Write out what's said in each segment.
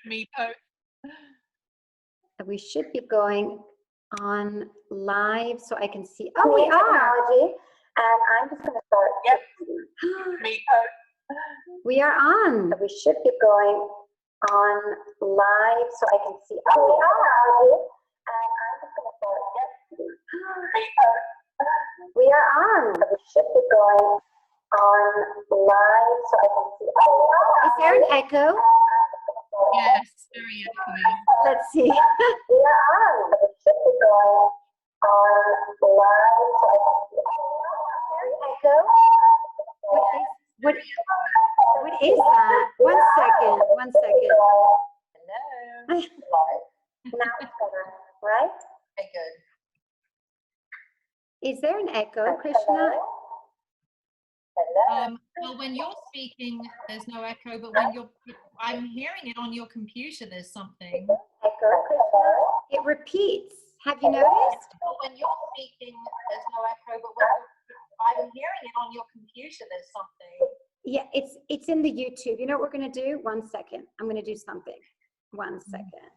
Me both. We should be going on live so I can see. Oh, we are. Technology, and I'm just going to start. Yep. Me both. We are on. We should be going on live so I can see. Oh, we are. And I'm just going to start. Yep. Me both. We are on. We should be going on live so I can see. Oh, we are. Is there an echo? Yes, very echoey. Let's see. We are on. We should be going on live so I can see. Very echo. What is that? One second. Hello. Now it's better, right? Okay, good. Is there an echo, Krishna? Well, when you're speaking, there's no echo, but when I'm hearing it on your computer, there's something. Echo, Krishna? It repeats. Have you noticed? Well, when you're speaking, there's no echo, but when I'm hearing it on your computer, there's something. Yeah, it's in the YouTube. You know what we're going to do? 1 second. I'm going to do something. 1 second.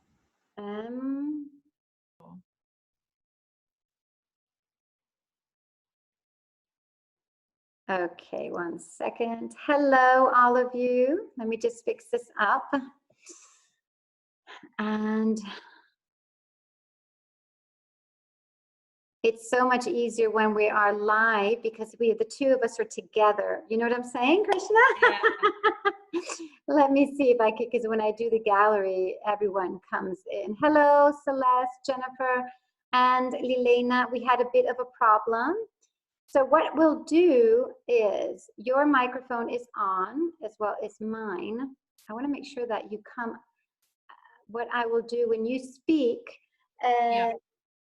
Okay, 1 second. Hello, all of you. Let me just fix this up. And it's so much easier when we are live because the two of us are together. You know what I'm saying, Krishna? Yeah. Let me see if I can, because when I do the gallery, everyone comes in. Hello, Celeste, Jennifer, and Lilena. We had a bit of a problem. So what we'll do is your microphone is on as well as mine. I want to make sure that you come. What I will do when you speak,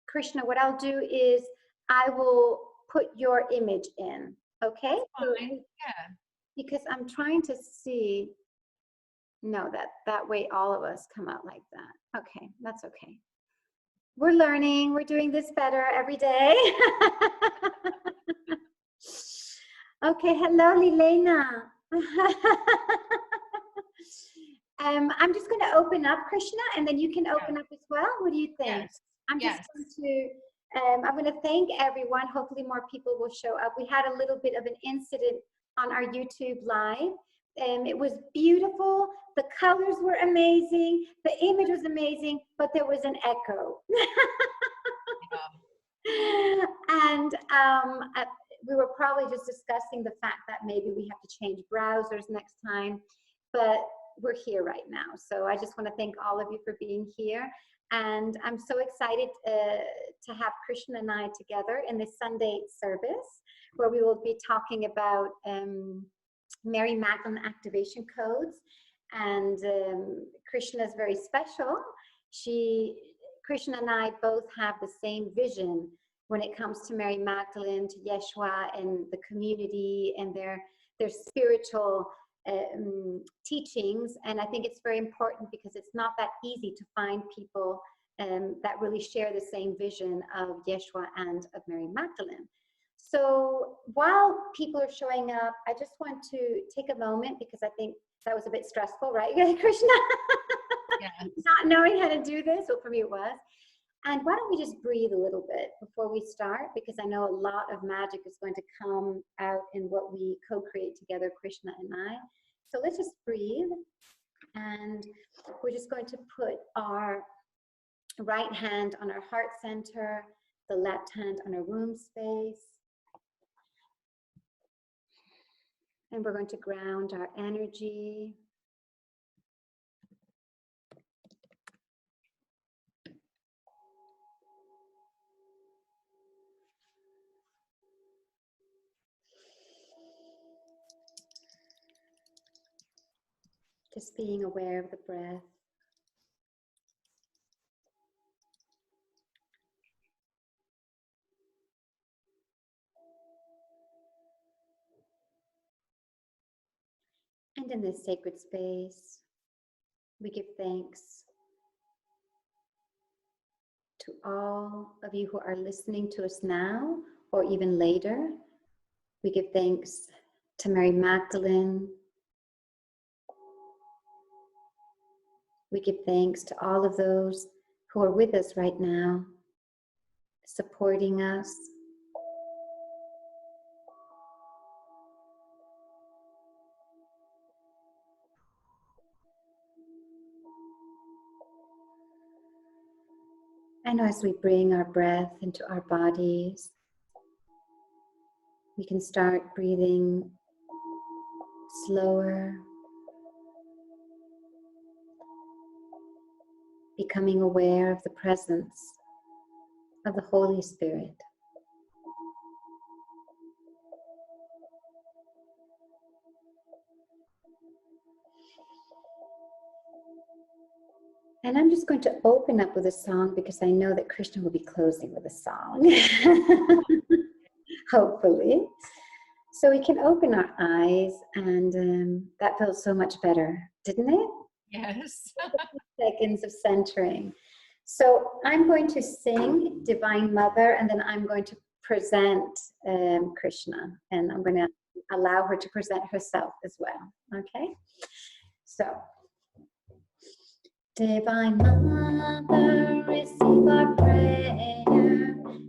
Krishna, what I'll do is I will put your image in, okay? That's fine. Yeah. Because I'm trying to see, no, that way all of us come out like that. Okay, that's okay. We're learning, we're doing this better every day. Okay, hello, Lilena. I'm just going to open up, Krishna, and then you can open up as well. What do you think? Yes. I'm just I'm going to thank everyone. Hopefully more people will show up. We had a little bit of an incident on our YouTube live. It was beautiful. The colors were amazing. The image was amazing, but there was an echo. And we were probably just discussing the fact that maybe we have to change browsers next time, but we're here right now. So I just want to thank all of you for being here. And I'm so excited to have Krishna and I together in this Sunday service, where we will be talking about Mary Magdalene activation codes. And Krishna is very special. Krishna and I both have the same vision when it comes to Mary Magdalene, to Yeshua, and the community and their spiritual teachings. And I think it's very important because it's not that easy to find people that really share the same vision of Yeshua and of Mary Magdalene. So while people are showing up, I just want to take a moment, because I think that was a bit stressful, right, Krishna? Yes. Not knowing how to do this. Well, for me it was. And why don't we just breathe a little bit before we start, because I know a lot of magic is going to come out in what we co-create together, Krishna and I. So let's just breathe, and we're just going to put our right hand on our heart center, the left hand on our womb space. And we're going to ground our energy. Just being aware of the breath. And in this sacred space, we give thanks to all of you who are listening to us now or even later. We give thanks to Mary Magdalene, We give thanks to all of those who are with us right now, supporting us. And as we bring our breath into our bodies, we can start breathing slower, becoming aware of the presence of the Holy Spirit. And I'm just going to open up with a song because I know that Krishna will be closing with a song, hopefully. So we can open our eyes, and that felt so much better, didn't it? Yes. Seconds of centering. So I'm going to sing Divine Mother, and then I'm going to present Krishna, and I'm going to allow her to present herself as well. Okay? So, Divine Mother, receive our prayer.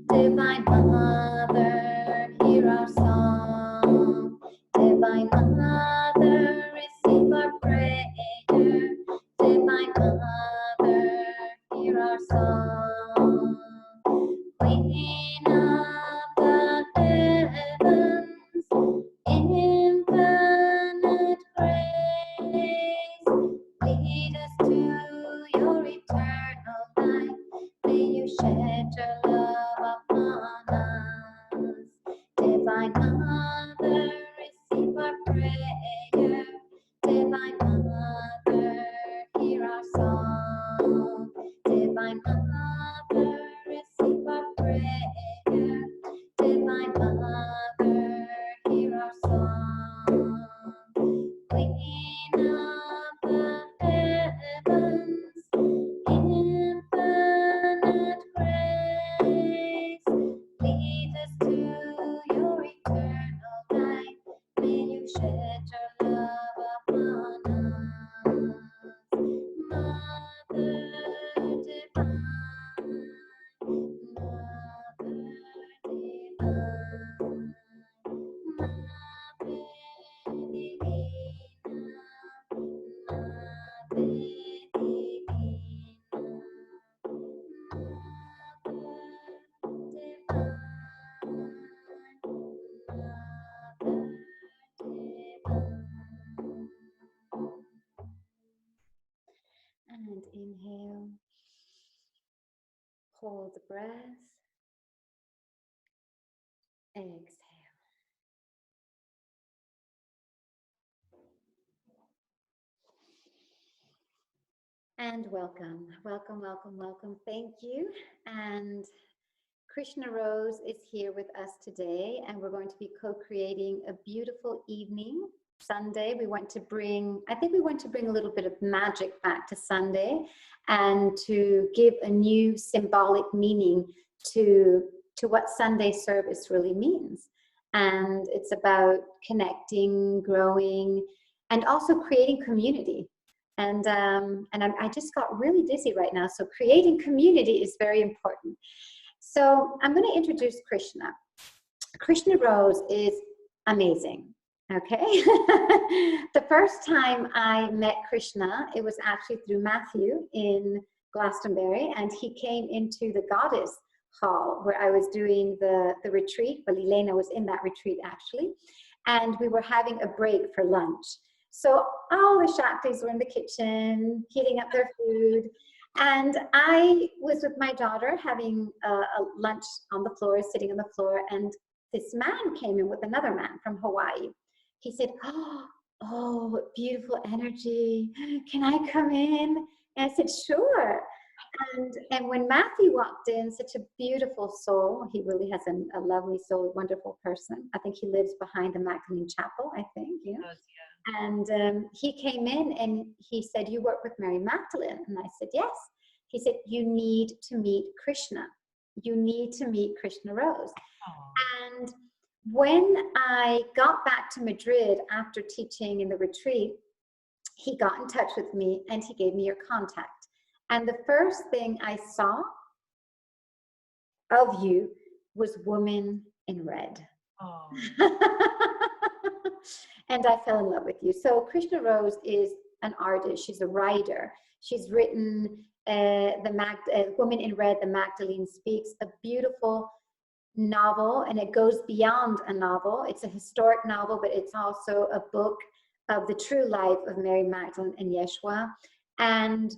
Divine Mother, hear our song. Divine Mother, receive our prayer. Divine Mother, hear our song. Queen of the heavens, infinite grace, lead us to your eternal light. May you shed your love upon us. Divine Mother, receive our prayer. Divine Mother, hear our song. Divine Mother, receive our prayer. Divine Mother, hear our song. Queen of the heavens, infinite grace, lead us to your eternal light. May you shed your love upon us. Mother divine, Mother divine, Mother divina, Mother divina, Mother divine. And inhale, hold the breath, exhale. And welcome, welcome, welcome, welcome. Thank you. And Krishna Rose is here with us today, and we're going to be co-creating a beautiful evening. Sunday, we want to bring, I think we want to bring a little bit of magic back to Sunday and to give a new symbolic meaning to what Sunday service really means. And it's about connecting, growing, and also creating community. And I just got really dizzy right now. So creating community is very important. So I'm going to introduce Krishna. Krishna Rose is amazing. Okay. The first time I met Krishna, it was actually through Matthew in Glastonbury, and he came into the Goddess Hall where I was doing the retreat. Well, Elena was in that retreat actually, and we were having a break for lunch. So all the Shaktis were in the kitchen, heating up their food. And I was with my daughter having a lunch on the floor, sitting on the floor, and this man came in with another man from Hawaii. He said, oh, beautiful energy. Can I come in? And I said, sure. And when Matthew walked in, such a beautiful soul, he really has a lovely soul, wonderful person. I think he lives behind the Magdalene Chapel, I think. Yeah. Yes, yeah. And he came in and he said, you work with Mary Magdalene? And I said, yes. He said, you need to meet Krishna. You need to meet Krishna Rose. Aww. And when I got back to Madrid after teaching in the retreat, he got in touch with me and he gave me your contact. And the first thing I saw of you was Woman in Red. Oh. And I fell in love with you. So Krishna Rose is an artist. She's a writer. She's written Woman in Red, The Magdalene Speaks, a beautiful novel, and it goes beyond a novel. It's a historic novel, but it's also a book of the true life of Mary Magdalene and Yeshua. And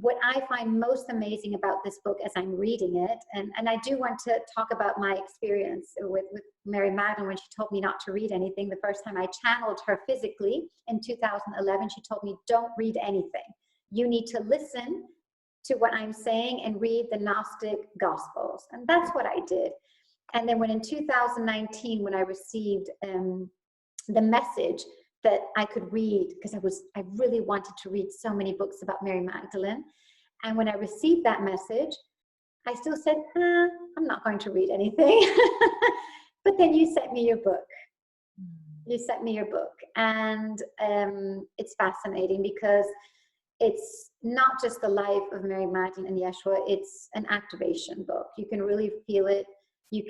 what I find most amazing about this book as I'm reading it, and I do want to talk about my experience with Mary Magdalene when she told me not to read anything. The first time I channeled her physically in 2011, she told me, don't read anything. You need to listen to what I'm saying and read the Gnostic Gospels. And that's what I did. And then when in 2019, when I received the message that I could read, because I really wanted to read so many books about Mary Magdalene. And when I received that message, I still said, I'm not going to read anything. But then you sent me your book. You sent me your book. And it's fascinating because it's not just the life of Mary Magdalene and Yeshua, it's an activation book. You can really feel it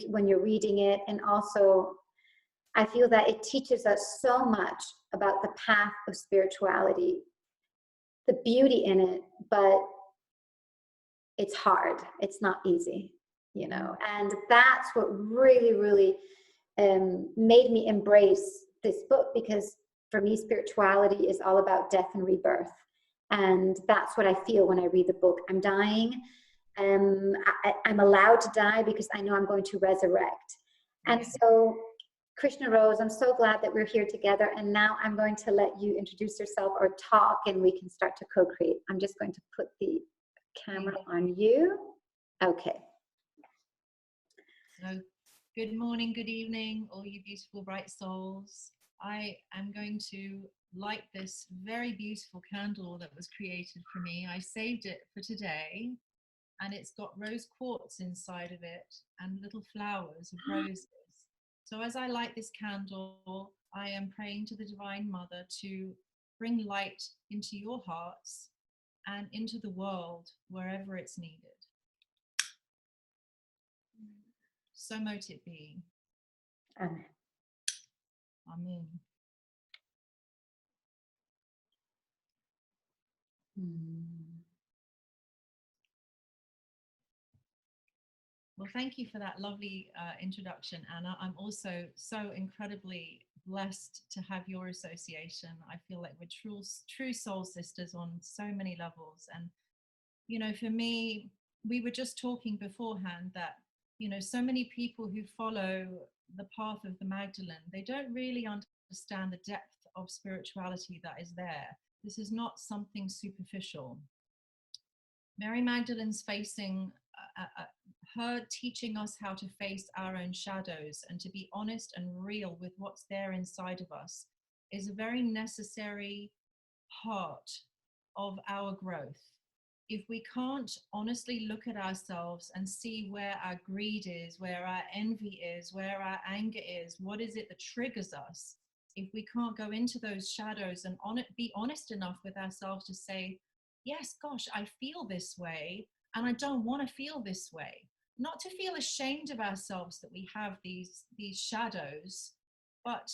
when you're reading it. And also, I feel that it teaches us so much about the path of spirituality, the beauty in it, but it's hard. It's not easy, you know. And that's what really, really made me embrace this book, because for me, spirituality is all about death and rebirth. And that's what I feel when I read the book. I'm dying. I'm allowed to die because I know I'm going to resurrect. And so, Krishna Rose, I'm so glad that we're here together. And now I'm going to let you introduce yourself or talk, and we can start to co-create. I'm just going to put the camera on you. Okay. So, good morning, good evening, all you beautiful, bright souls. I am going to light this very beautiful candle that was created for me. I saved it for today, and it's got rose quartz inside of it and little flowers of roses. So as I light this candle, I am praying to the Divine Mother to bring light into your hearts and into the world wherever it's needed. So mote it be. Amen. Amen. Well, thank you for that lovely introduction, Anna. I'm also so incredibly blessed to have your association. I feel like we're true soul sisters on so many levels. And, you know, for me, we were just talking beforehand that, you know, so many people who follow the path of the Magdalene, they don't really understand the depth of spirituality that is there. This is not something superficial. Mary Magdalene's facing her teaching us how to face our own shadows and to be honest and real with what's there inside of us is a very necessary part of our growth. If we can't honestly look at ourselves and see where our greed is, where our envy is, where our anger is, what is it that triggers us, if we can't go into those shadows and be honest enough with ourselves to say, yes, gosh, I feel this way and I don't want to feel this way. Not to feel ashamed of ourselves that we have these shadows, but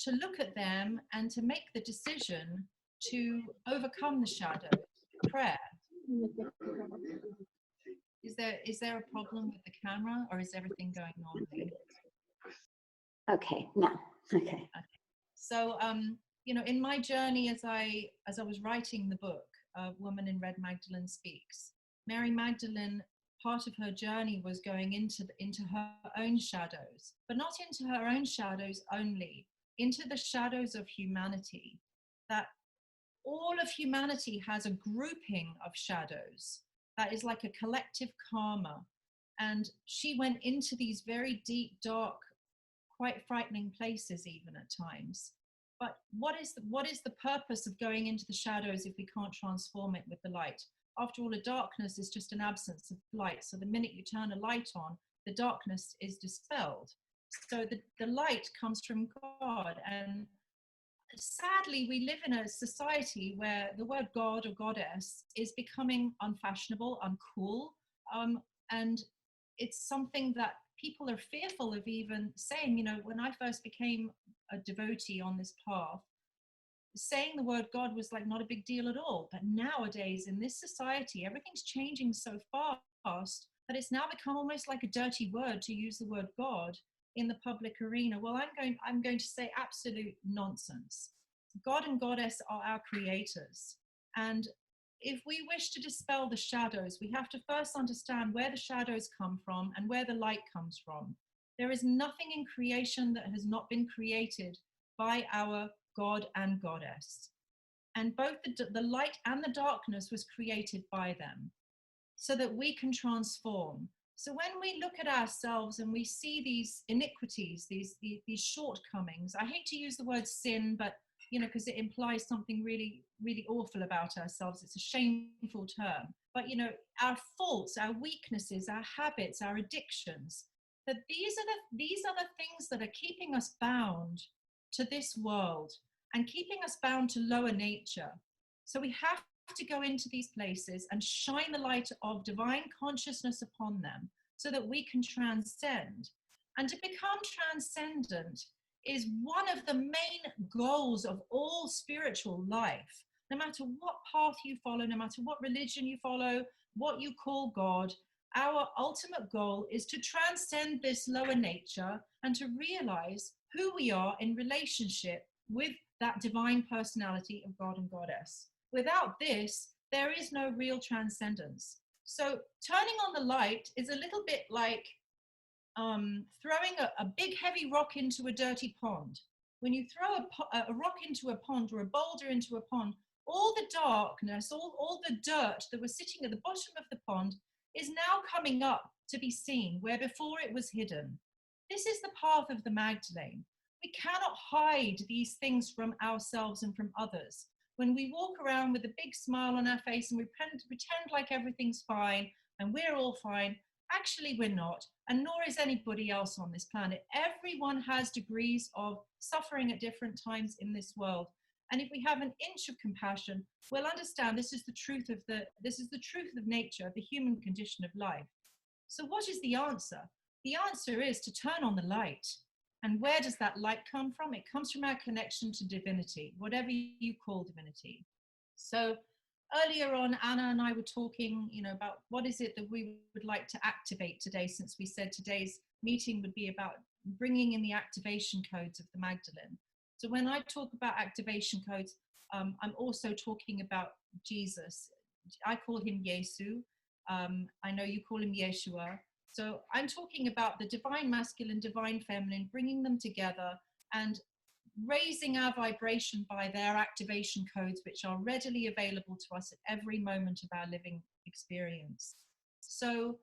to look at them and to make the decision to overcome the shadows. Prayer. Is there a problem with the camera, or is everything going normally? Okay, now, okay. So, you know, in my journey as I was writing the book, Woman in Red, Magdalene Speaks, Mary Magdalene, part of her journey was going into her own shadows, but not into her own shadows only, into the shadows of humanity, that all of humanity has a grouping of shadows that is like a collective karma. And she went into these very deep, dark, quite frightening places even at times. But what is the purpose of going into the shadows if we can't transform it with the light? After all, a darkness is just an absence of light. So the minute you turn a light on, the darkness is dispelled. So the light comes from God. And sadly, we live in a society where the word God or goddess is becoming unfashionable, uncool, and it's something that people are fearful of even saying. You know, when I first became a devotee on this path, saying the word God was like not a big deal at all. But nowadays, in this society, everything's changing so fast that it's now become almost like a dirty word to use the word God in the public arena. Well, I'm going to say absolute nonsense. God and goddess are our creators. And if we wish to dispel the shadows, we have to first understand where the shadows come from and where the light comes from. There is nothing in creation that has not been created by our God and goddess. And both the light and the darkness was created by them so that we can transform. So when we look at ourselves and we see these iniquities, these shortcomings, I hate to use the word sin, but you know, because it implies something really, really awful about ourselves. It's a shameful term. But you know, our faults, our weaknesses, our habits, our addictions, that these are the things that are keeping us bound to this world and keeping us bound to lower nature. So we have to go into these places and shine the light of divine consciousness upon them so that we can transcend. And to become transcendent is one of the main goals of all spiritual life. No matter what path you follow, no matter what religion you follow, what you call God, our ultimate goal is to transcend this lower nature and to realize who we are in relationship with that divine personality of God and goddess. Without this, there is no real transcendence. So turning on the light is a little bit like throwing a big heavy rock into a dirty pond. When you throw a rock into a pond or a boulder into a pond, all the darkness, all the dirt that was sitting at the bottom of the pond is now coming up to be seen where before it was hidden. This is the path of the Magdalene. We cannot hide these things from ourselves and from others. When we walk around with a big smile on our face and we pretend like everything's fine and we're all fine, actually we're not, and nor is anybody else on this planet. Everyone has degrees of suffering at different times in this world. And if we have an inch of compassion, we'll understand this is the truth of nature, the human condition of life. So what is the answer? The answer is to turn on the light. And where does that light come from? It comes from our connection to divinity, whatever you call divinity. So earlier on, Anna and I were talking, about what is it that we would like to activate today, since we said today's meeting would be about bringing in the activation codes of the Magdalene. So when I talk about activation codes, I'm also talking about Jesus. I call him Yesu. I know you call him Yeshua. So I'm talking about the divine masculine, divine feminine, bringing them together and raising our vibration by their activation codes, which are readily available to us at every moment of our living experience. So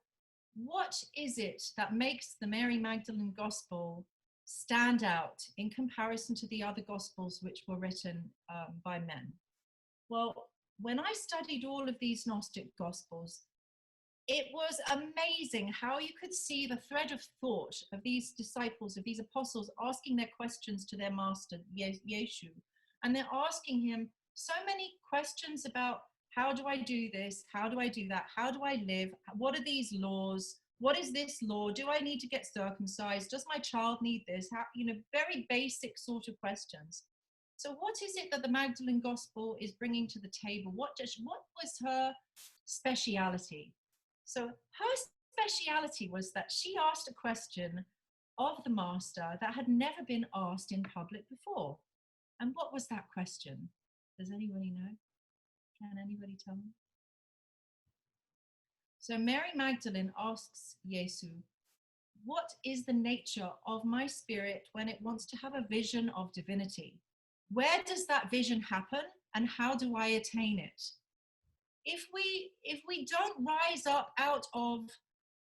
what is it that makes the Mary Magdalene Gospel stand out in comparison to the other Gospels which were written by men? Well, when I studied all of these Gnostic Gospels, it was amazing how you could see the thread of thought of these disciples, of these apostles, asking their questions to their master, Yeshu. And they're asking him so many questions about, how do I do this? How do I do that? How do I live? What are these laws? What is this law? Do I need to get circumcised? Does my child need this? How, very basic sort of questions. So what is it that the Magdalene Gospel is bringing to the table? What was her speciality? So her speciality was that she asked a question of the master that had never been asked in public before. And what was that question? Does anybody know? Can anybody tell me? So Mary Magdalene asks Yesu, what is the nature of my spirit when it wants to have a vision of divinity? Where does that vision happen and how do I attain it? If we don't rise up out of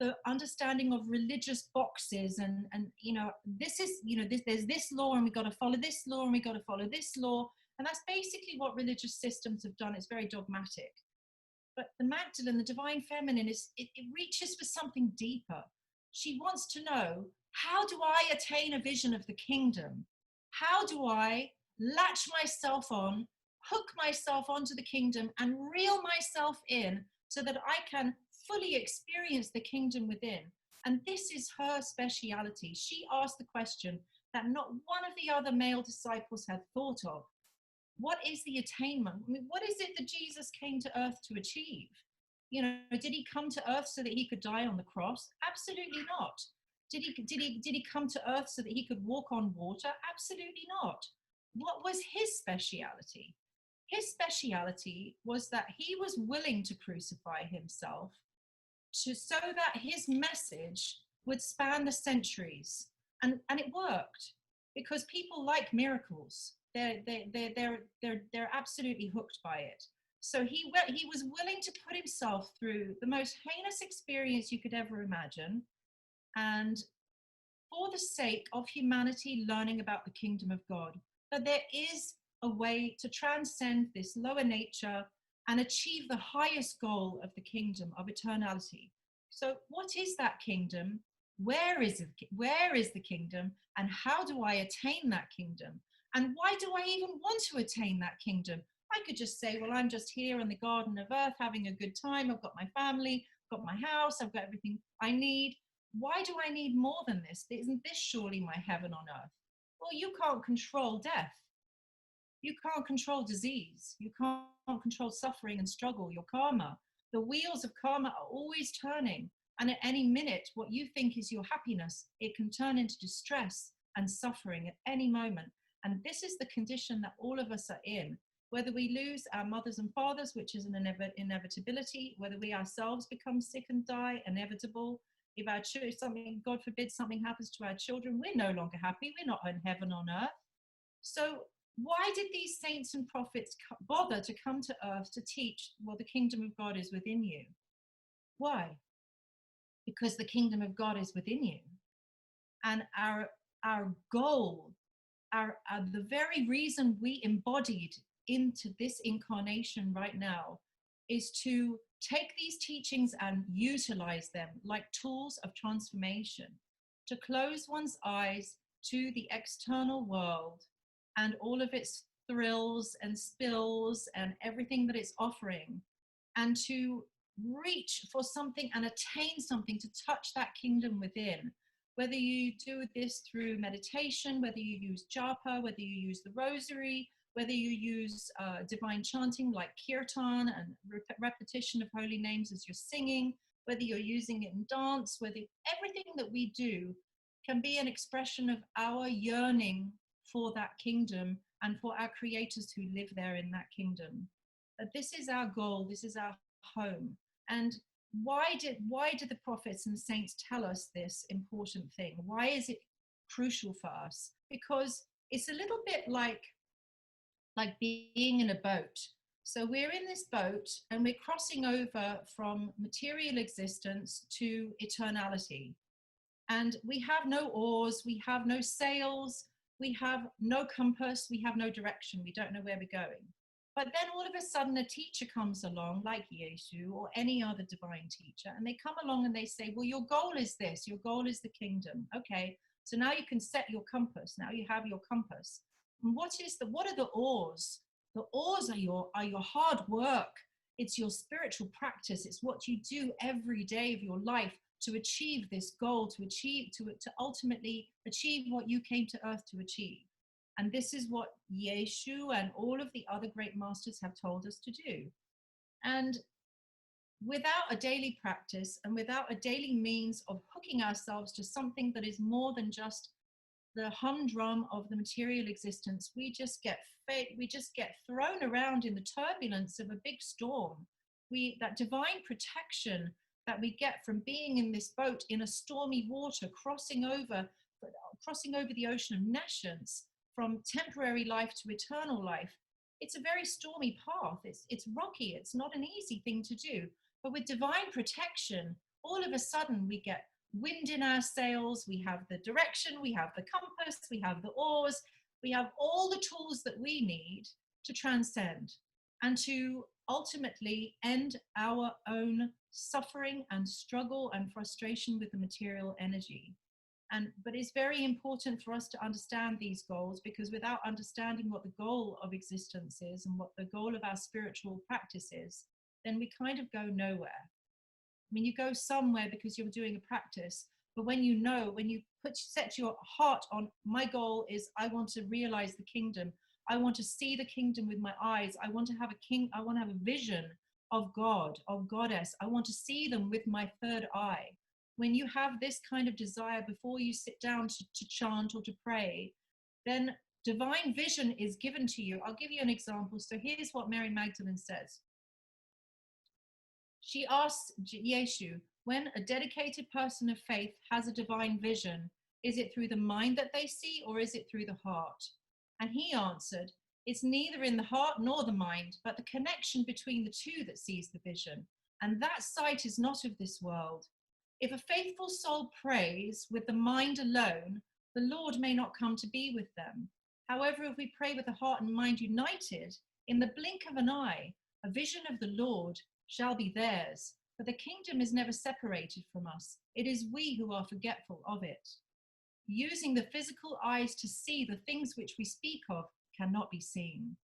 the understanding of religious boxes and this is, there's this law and we've got to follow this law and we've got to follow this law. And that's basically what religious systems have done. It's very dogmatic. But the Magdalene, the divine feminine, it reaches for something deeper. She wants to know, how do I attain a vision of the kingdom? How do I latch myself on, hook myself onto the kingdom, and reel myself in so that I can fully experience the kingdom within. And this is her speciality. She asked the question that not one of the other male disciples had thought of. What is the attainment? I mean, what is it that Jesus came to earth to achieve? You know, did he come to earth so that he could die on the cross? Absolutely not. Did he come to earth so that he could walk on water? Absolutely not. What was his speciality? His speciality was that he was willing to crucify himself so that his message would span the centuries. And it worked, because people like miracles. They're absolutely hooked by it. So he was willing to put himself through the most heinous experience you could ever imagine, and for the sake of humanity learning about the kingdom of God, that there is a way to transcend this lower nature and achieve the highest goal of the kingdom of eternality. So what is that kingdom? Where is it? Where is the kingdom? And how do I attain that kingdom? And why do I even want to attain that kingdom? I could just say, well, I'm just here in the garden of earth having a good time. I've got my family, I've got my house, I've got everything I need. Why do I need more than this? Isn't this surely my heaven on earth? Well, you can't control death. You can't control disease. You can't control suffering and struggle, your karma. The wheels of karma are always turning. And at any minute, what you think is your happiness, it can turn into distress and suffering at any moment. And this is the condition that all of us are in. Whether we lose our mothers and fathers, which is an inevitability, whether we ourselves become sick and die, inevitable. If our something, God forbid, something happens to our children, we're no longer happy. We're not in heaven on earth. So why did these saints and prophets bother to come to earth to teach, well, the kingdom of God is within you? Why? Because the kingdom of God is within you. And our goal, the very reason we embodied into this incarnation right now is to take these teachings and utilize them like tools of transformation, to close one's eyes to the external world and all of its thrills and spills and everything that it's offering, and to reach for something and attain something, to touch that kingdom within. Whether you do this through meditation, whether you use japa, whether you use the rosary, whether you use divine chanting like kirtan and repetition of holy names as you're singing, whether you're using it in dance, whether everything that we do can be an expression of our yearning for that kingdom and for our creators who live there in that kingdom. That this is our goal, this is our home. And why did the prophets and saints tell us this important thing? Why is it crucial for us? Because it's a little bit like being in a boat. So we're in this boat and we're crossing over from material existence to eternality. And we have no oars, we have no sails, we have no compass, we have no direction, we don't know where we're going. But then all of a sudden a teacher comes along like Yeshu or any other divine teacher, and they come along and they say, well, your goal is this, your goal is the kingdom. Okay, so now you can set your compass, now you have your compass. And what are the oars? The oars are your hard work. It's your spiritual practice. It's what you do every day of your life to achieve this goal, to ultimately achieve what you came to earth to achieve. And this is what Yeshu and all of the other great masters have told us to do. And without a daily practice and without a daily means of hooking ourselves to something that is more than just the humdrum of the material existence, we just get thrown around in the turbulence of a big storm. That divine protection that we get from being in this boat in a stormy water, crossing over the ocean of nescience, from temporary life to eternal life. It's a very stormy path. It's rocky. It's not an easy thing to do. But with divine protection, all of a sudden we get wind in our sails, we have the direction, we have the compass, we have the oars, we have all the tools that we need to transcend and to ultimately end our own suffering and struggle and frustration with the material energy. But it's very important for us to understand these goals, because without understanding what the goal of existence is and what the goal of our spiritual practice is, then we kind of go nowhere. I mean, you go somewhere because you're doing a practice, but when you set your heart on, my goal is, I want to realize the kingdom. I want to see the kingdom with my eyes. I want to have I want to have a vision of God, of Goddess. I want to see them with my third eye. When you have this kind of desire before you sit down to chant or to pray, then divine vision is given to you. I'll give you an example. So here's what Mary Magdalene says. She asks Yeshu, when a dedicated person of faith has a divine vision, is it through the mind that they see, or is it through the heart? And he answered, it's neither in the heart nor the mind, but the connection between the two that sees the vision. And that sight is not of this world. If a faithful soul prays with the mind alone, the Lord may not come to be with them. However, if we pray with the heart and mind united, in the blink of an eye, a vision of the Lord shall be theirs. For the kingdom is never separated from us. It is we who are forgetful of it. Using the physical eyes to see the things which we speak of cannot be seen.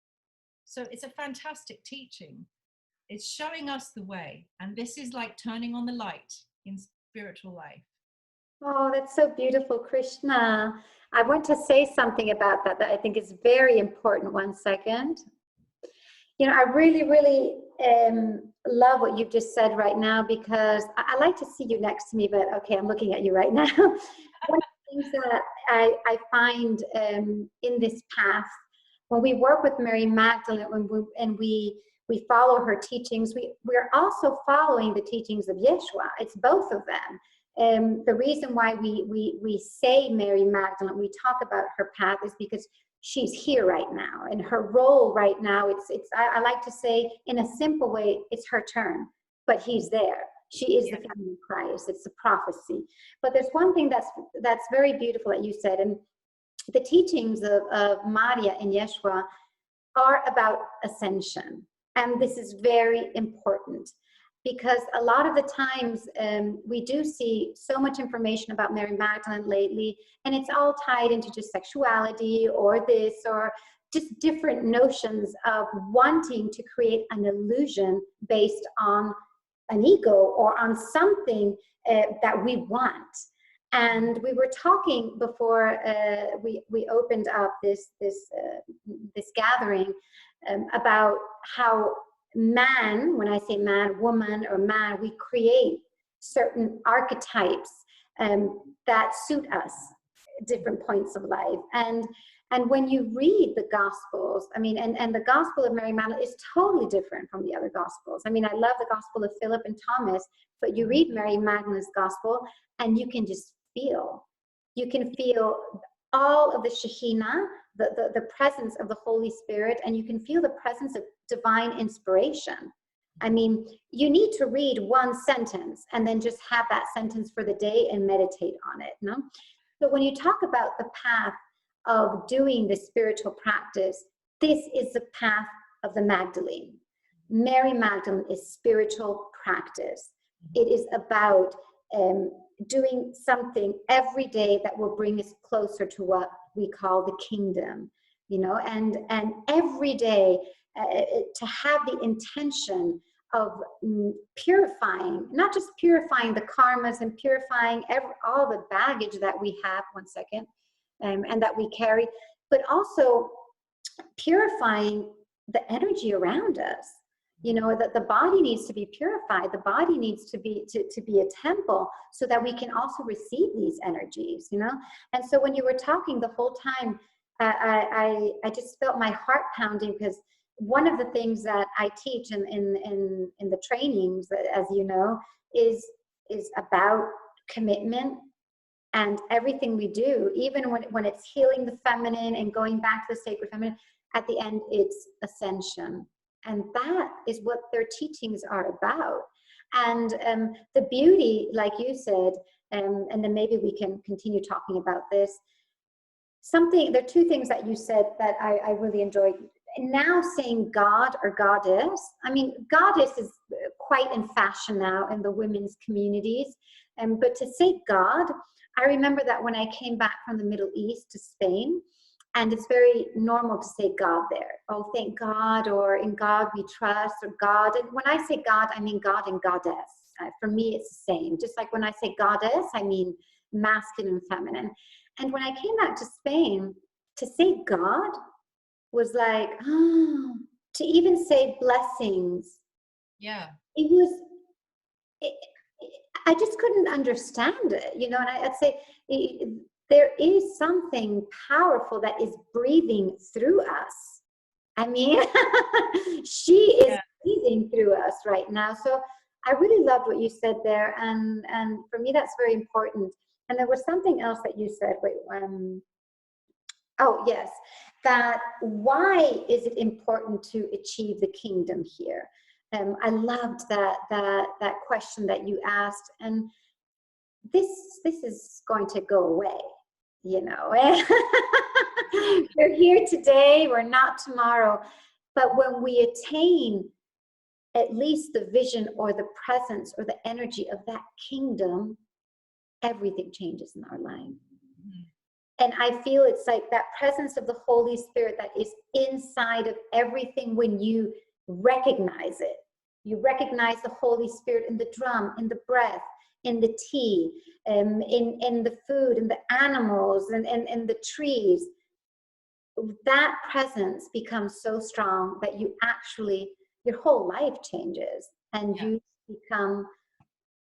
So it's a fantastic teaching. It's showing us the way. And this is like turning on the light in spiritual life. Oh, that's so beautiful, Krishna. I want to say something about that I think is very important. 1 second. You know, I really, really love what you've just said right now, because I like to see you next to me, but okay, I'm looking at you right now. One of the things that I find in this path, when we work with Mary Magdalene, and we follow her teachings, we're also following the teachings of Yeshua. It's both of them. The reason why we say Mary Magdalene, we talk about her path, is because she's here right now, and her role right now, I like to say, in a simple way, it's her turn, but he's there. She is the feminine Christ. It's a prophecy. But there's one thing that's very beautiful that you said, and the teachings of Maria and Yeshua are about ascension. And this is very important, because a lot of the times we do see so much information about Mary Magdalene lately, and it's all tied into just sexuality or this, or just different notions of wanting to create an illusion based on an ego or on something that we want. And we were talking before we opened up this gathering about how man, when I say man, woman, or man, we create certain archetypes that suit us at different points of life. And when you read the Gospels, I mean, and the Gospel of Mary Magdalene is totally different from the other Gospels. I mean, I love the Gospel of Philip and Thomas, but you read Mary Magdalene's Gospel and you can just feel. You can feel all of the Shekhinah, the presence of the Holy Spirit, and you can feel the presence of divine inspiration. I mean, you need to read one sentence and then just have that sentence for the day and meditate on it, no? So when you talk about the path of doing the spiritual practice, this is the path of the Magdalene. Mary Magdalene is spiritual practice. It is about doing something every day that will bring us closer to what we call the kingdom, you know, and every day to have the intention of purifying, not just purifying the karmas and purifying all the baggage that we have, 1 second, and that we carry, but also purifying the energy around us. You know, that the body needs to be purified. The body needs to be a temple, so that we can also receive these energies, you know. And so when you were talking the whole time, I just felt my heart pounding, because one of the things that I teach in the trainings, as you know, is about commitment. And everything we do, even when it's healing the feminine and going back to the sacred feminine, at the end it's ascension. And that is what their teachings are about. And the beauty, like you said, and then maybe we can continue talking about this. There are two things that you said that I really enjoyed. Now saying God or goddess, I mean, goddess is quite in fashion now in the women's communities. But to say God, I remember that when I came back from the Middle East to Spain, and it's very normal to say God there. Oh, thank God, or in God we trust, or God. And when I say God, I mean God and goddess. For me, it's the same. Just like when I say goddess, I mean masculine and feminine. And when I came back to Spain, to say God was like, oh, to even say blessings. Yeah. It was, it, I just couldn't understand it, you know, and I'd say there is something powerful that is breathing through us. I mean, she is breathing through us right now. So I really loved what you said there. And for me, that's very important. And there was something else that you said, wait, oh, yes, that why is it important to achieve the kingdom here? I loved that question that you asked, and this is going to go away, you know. We're here today, we're not tomorrow, but when we attain at least the vision or the presence or the energy of that kingdom, everything changes in our life. And I feel it's like that presence of the Holy Spirit that is inside of everything when you recognize it. You recognize the Holy Spirit in the drum, in the breath, in the tea, in the food, in the animals, and the trees. That presence becomes so strong that you actually, your whole life changes, and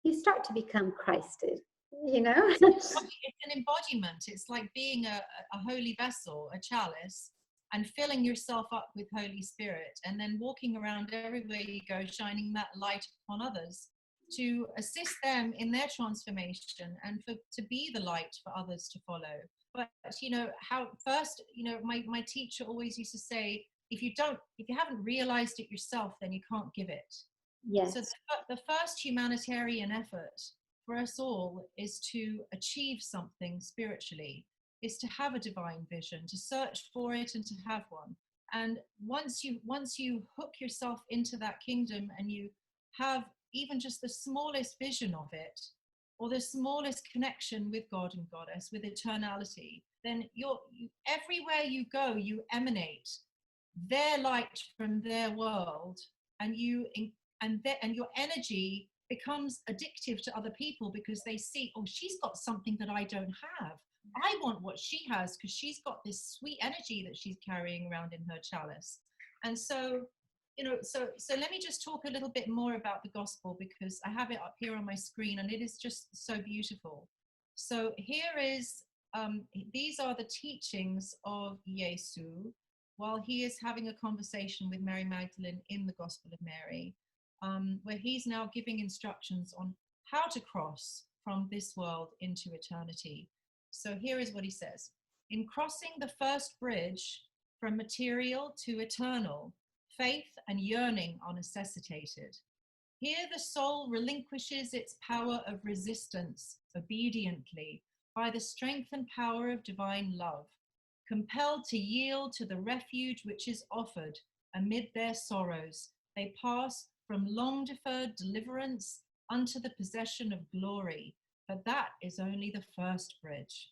you start to become Christed. You know, it's an embodiment. It's like being a holy vessel, a chalice, and filling yourself up with Holy Spirit, and then walking around everywhere you go, shining that light upon others to assist them in their transformation and to be the light for others to follow. But you know, how first, you know, my teacher always used to say, if you haven't realized it yourself, then you can't give it. Yes. So the first humanitarian effort for us all is to achieve something spiritually, is to have a divine vision, to search for it and to have one. And once you hook yourself into that kingdom and you have even just the smallest vision of it, or the smallest connection with God and Goddess, with eternality, then everywhere you go, you emanate their light from their world, and your energy becomes addictive to other people because they see, oh, she's got something that I don't have. I want what she has because she's got this sweet energy that she's carrying around in her chalice. And so, you know, so let me just talk a little bit more about the gospel, because I have it up here on my screen and it is just so beautiful. So here is, these are the teachings of Yesu while he is having a conversation with Mary Magdalene in the Gospel of Mary, where he's now giving instructions on how to cross from this world into eternity. So here is what he says. In crossing the first bridge from material to eternal, faith and yearning are necessitated. Here the soul relinquishes its power of resistance obediently by the strength and power of divine love, compelled to yield to the refuge which is offered amid their sorrows. They pass from long-deferred deliverance unto the possession of glory, but that is only the first bridge.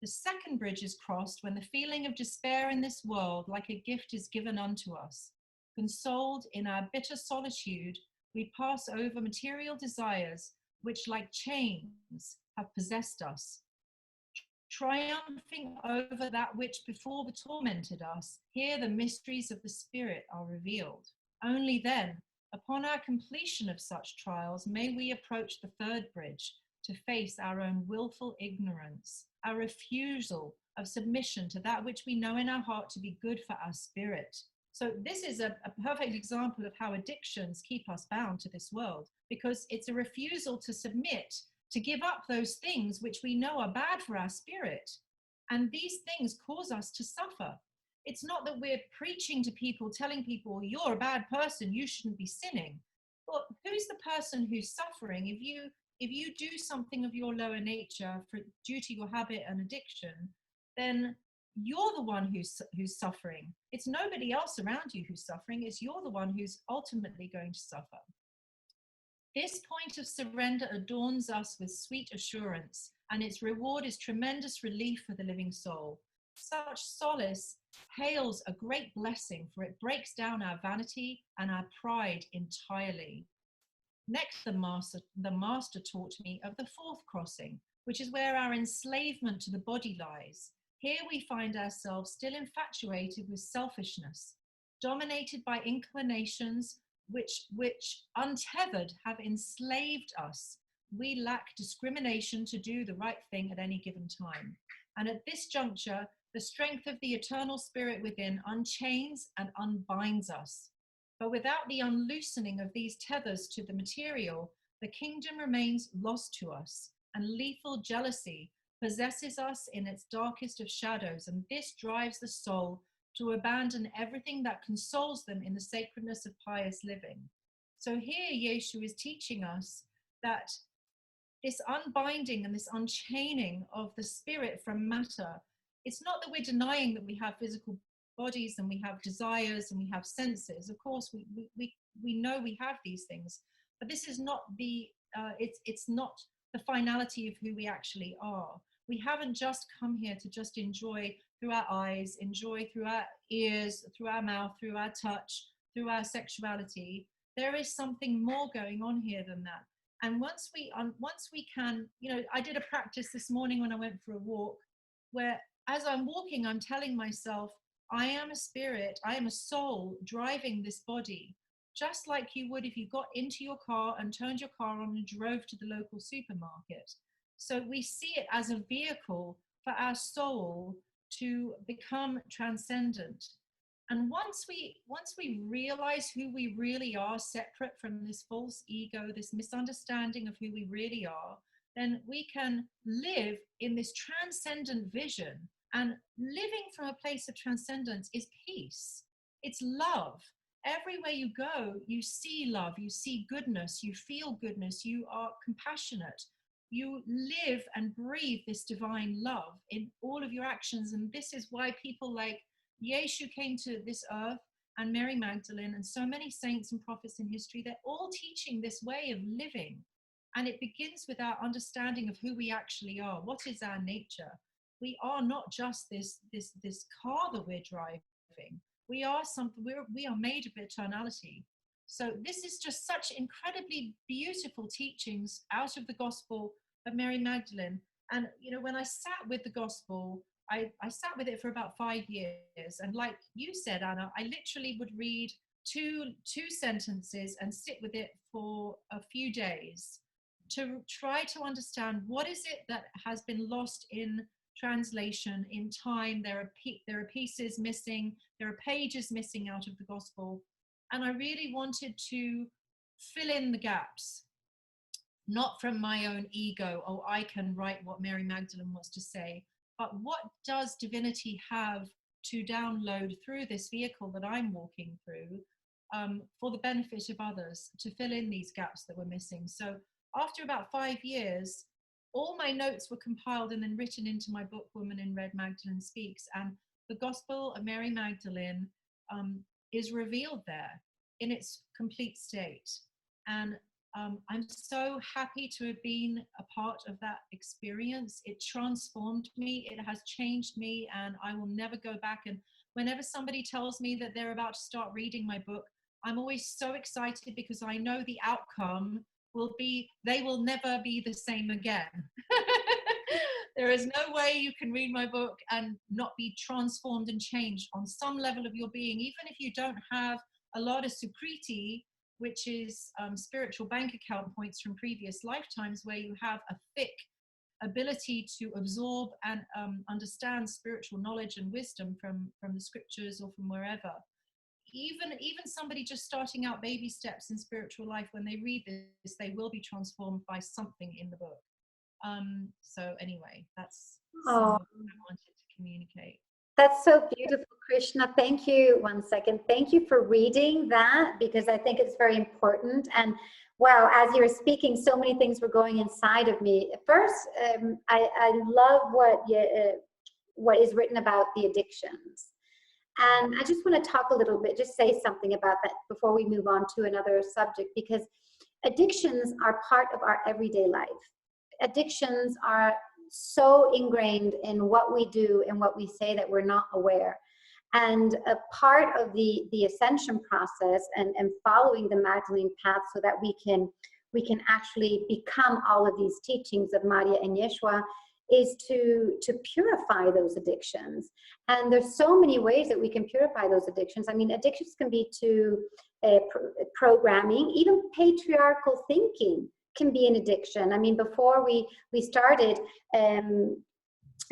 The second bridge is crossed when the feeling of despair in this world, like a gift, is given unto us. Consoled in our bitter solitude, we pass over material desires which, like chains, have possessed us. Triumphing over that which before tormented us, here the mysteries of the Spirit are revealed. Only then, upon our completion of such trials, may we approach the third bridge to face our own willful ignorance, our refusal of submission to that which we know in our heart to be good for our spirit. So this is a perfect example of how addictions keep us bound to this world, because it's a refusal to submit, to give up those things which we know are bad for our spirit. And these things cause us to suffer. It's not that we're preaching to people, telling people, you're a bad person, you shouldn't be sinning. But who's the person who's suffering? If you do something of your lower nature due to your habit and addiction, then you're the one who's suffering. It's nobody else around you who's suffering. It's you're the one who's ultimately going to suffer. This point of surrender adorns us with sweet assurance and its reward is tremendous relief for the living soul. Such solace hails a great blessing, for it breaks down our vanity and our pride entirely. Next, the master taught me of the fourth crossing, which is where our enslavement to the body lies. Here we find ourselves still infatuated with selfishness, dominated by inclinations which untethered have enslaved us. We lack discrimination to do the right thing at any given time. And at this juncture, the strength of the eternal spirit within unchains and unbinds us. But without the unloosening of these tethers to the material, the kingdom remains lost to us, and lethal jealousy possesses us in its darkest of shadows, and this drives the soul to abandon everything that consoles them in the sacredness of pious living. So here Yeshu is teaching us that this unbinding and this unchaining of the spirit from matter, it's not that we're denying that we have physical bodies and we have desires and we have senses. Of course, we know we have these things, but this is not it's not the finality of who we actually are. We haven't just come here to just enjoy through our eyes, enjoy through our ears, through our mouth, through our touch, through our sexuality. There is something more going on here than that. And once we can, I did a practice this morning when I went for a walk, where as I'm walking, I'm telling myself, I am a spirit, I am a soul driving this body, just like you would if you got into your car and turned your car on and drove to the local supermarket. So we see it as a vehicle for our soul to become transcendent. And once we realize who we really are, separate from this false ego, this misunderstanding of who we really are, then we can live in this transcendent vision. And living from a place of transcendence is peace. It's love. Everywhere you go, you see love, you see goodness, you feel goodness, you are compassionate. You live and breathe this divine love in all of your actions. And this is why people like Yeshu came to this earth, and Mary Magdalene, and so many saints and prophets in history. They're all teaching this way of living. And it begins with our understanding of who we actually are. What is our nature? We are not just this car that we're driving. We are something. We are made of eternality. So this is just such incredibly beautiful teachings out of the Gospel of Mary Magdalene. And when I sat with the Gospel, I sat with it for about 5 years. And like you said, Anna, I literally would read two sentences and sit with it for a few days to try to understand what is it that has been lost in translation, in time. There are pieces missing, there are pages missing out of the Gospel. And I really wanted to fill in the gaps, not from my own ego, oh, I can write what Mary Magdalene wants to say, but what does divinity have to download through this vehicle that I'm walking through for the benefit of others, to fill in these gaps that were missing. So after about 5 years, all my notes were compiled and then written into my book, Woman in Red, Magdalene Speaks. And the Gospel of Mary Magdalene is revealed there in its complete state. And I'm so happy to have been a part of that experience. It transformed me, it has changed me, and I will never go back. And whenever somebody tells me that they're about to start reading my book, I'm always so excited, because I know the outcome will be, they will never be the same again. There is no way you can read my book and not be transformed and changed on some level of your being, even if you don't have a lot of sukriti, which is spiritual bank account points from previous lifetimes, where you have a thick ability to absorb and understand spiritual knowledge and wisdom from the scriptures or from wherever. Even somebody just starting out baby steps in spiritual life, when they read this, they will be transformed by something in the book. So anyway, that's some of what I wanted to communicate. That's so beautiful, Krishna. Thank you. One second. Thank you for reading that, because I think it's very important. And wow, as you were speaking, so many things were going inside of me. First, I love what is written about the addictions. And I just want to talk a little bit, just say something about that before we move on to another subject, because addictions are part of our everyday life. Addictions are so ingrained in what we do and what we say that we're not aware. And a part of the ascension process and following the Magdalene path so that we can actually become all of these teachings of Maria and Yeshua is to purify those addictions. And there's so many ways that we can purify those addictions. I mean, addictions can be to programming, even patriarchal thinking can be an addiction. I mean, before we started,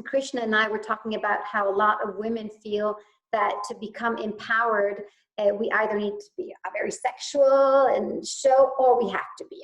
Krishna and I were talking about how a lot of women feel that to become empowered, we either need to be very sexual and show, or we have to be,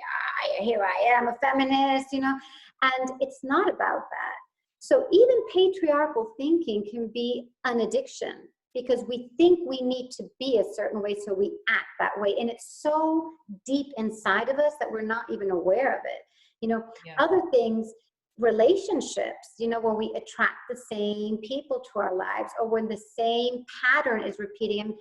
here I am, a feminist, you know, and it's not about that. So even patriarchal thinking can be an addiction because we think we need to be a certain way, so we act that way. And it's so deep inside of us that we're not even aware of it. You know, other things, relationships, you know, when we attract the same people to our lives, or when the same pattern is repeating. And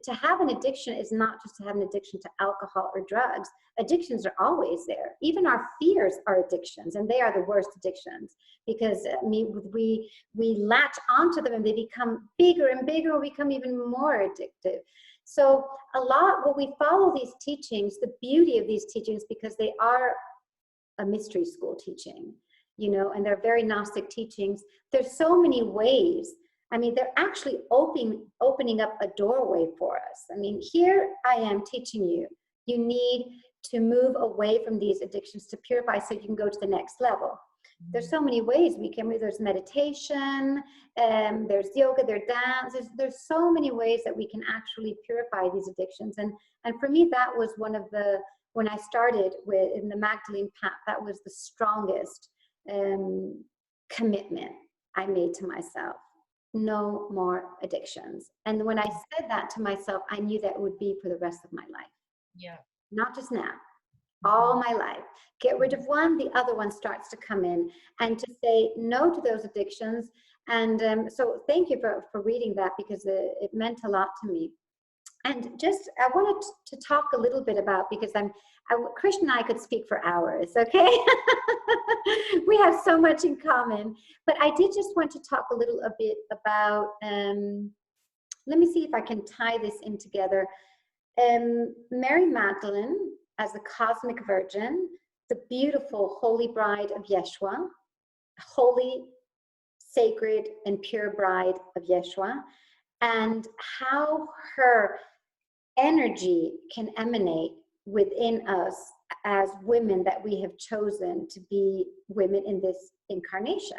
to have an addiction is not just to have an addiction to alcohol or drugs. Addictions are always there. Even our fears are addictions, and they are the worst addictions because we latch onto them and they become bigger and bigger, or become even more addictive. So when we follow these teachings, the beauty of these teachings, because they are a mystery school teaching, you know, and they're very Gnostic teachings. There's so many ways. I mean, they're actually opening up a doorway for us. I mean, here I am teaching you. You need to move away from these addictions to purify so you can go to the next level. There's so many ways we can move. There's meditation, there's yoga, there's dance. There's so many ways that we can actually purify these addictions. And for me, that was one of the, when I started in the Magdalene path, that was the strongest commitment I made to myself. No more addictions. And when I said that to myself, I knew that it would be for the rest of my life. Yeah. Not just now, all my life. Get rid of one, the other one starts to come in, and to say no to those addictions. And so thank you for reading that, because it meant a lot to me. And just, I wanted to talk a little bit about, because Krishna and I could speak for hours, okay? We have so much in common. But I did just want to talk a little bit about, let me see if I can tie this in together. Mary Magdalene as the cosmic virgin, the beautiful holy bride of Yeshua, holy, sacred, and pure bride of Yeshua, and how her energy can emanate within us as women that we have chosen to be women in this incarnation,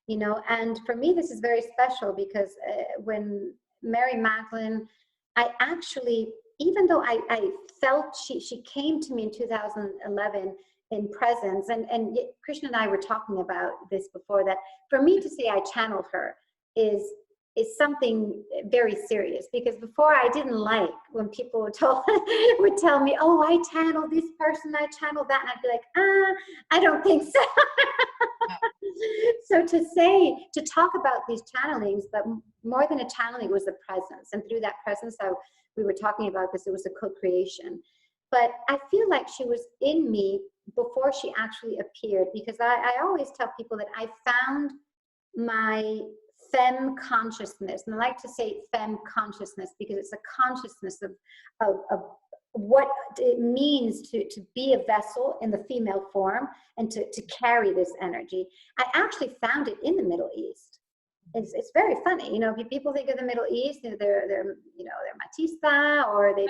you know. And for me, this is very special because when Mary Magdalene, I actually, even though I felt she came to me in 2011 in presence, and Krishna and I were talking about this before, that for me to say I channeled her is something very serious, because before I didn't like when people would tell me, oh, I channeled this person, I channeled that, and I'd be like, I don't think so. So to talk about these channelings, but more than a channeling, was a presence. And through that presence, we were talking about this, it was a co-creation. But I feel like she was in me before she actually appeared, because I always tell people that I found my femme consciousness, and I like to say femme consciousness because it's a consciousness of what it means to be a vessel in the female form and to carry this energy. I actually found it in the Middle East. It's very funny, you know. People think of the Middle East, they're machista, or they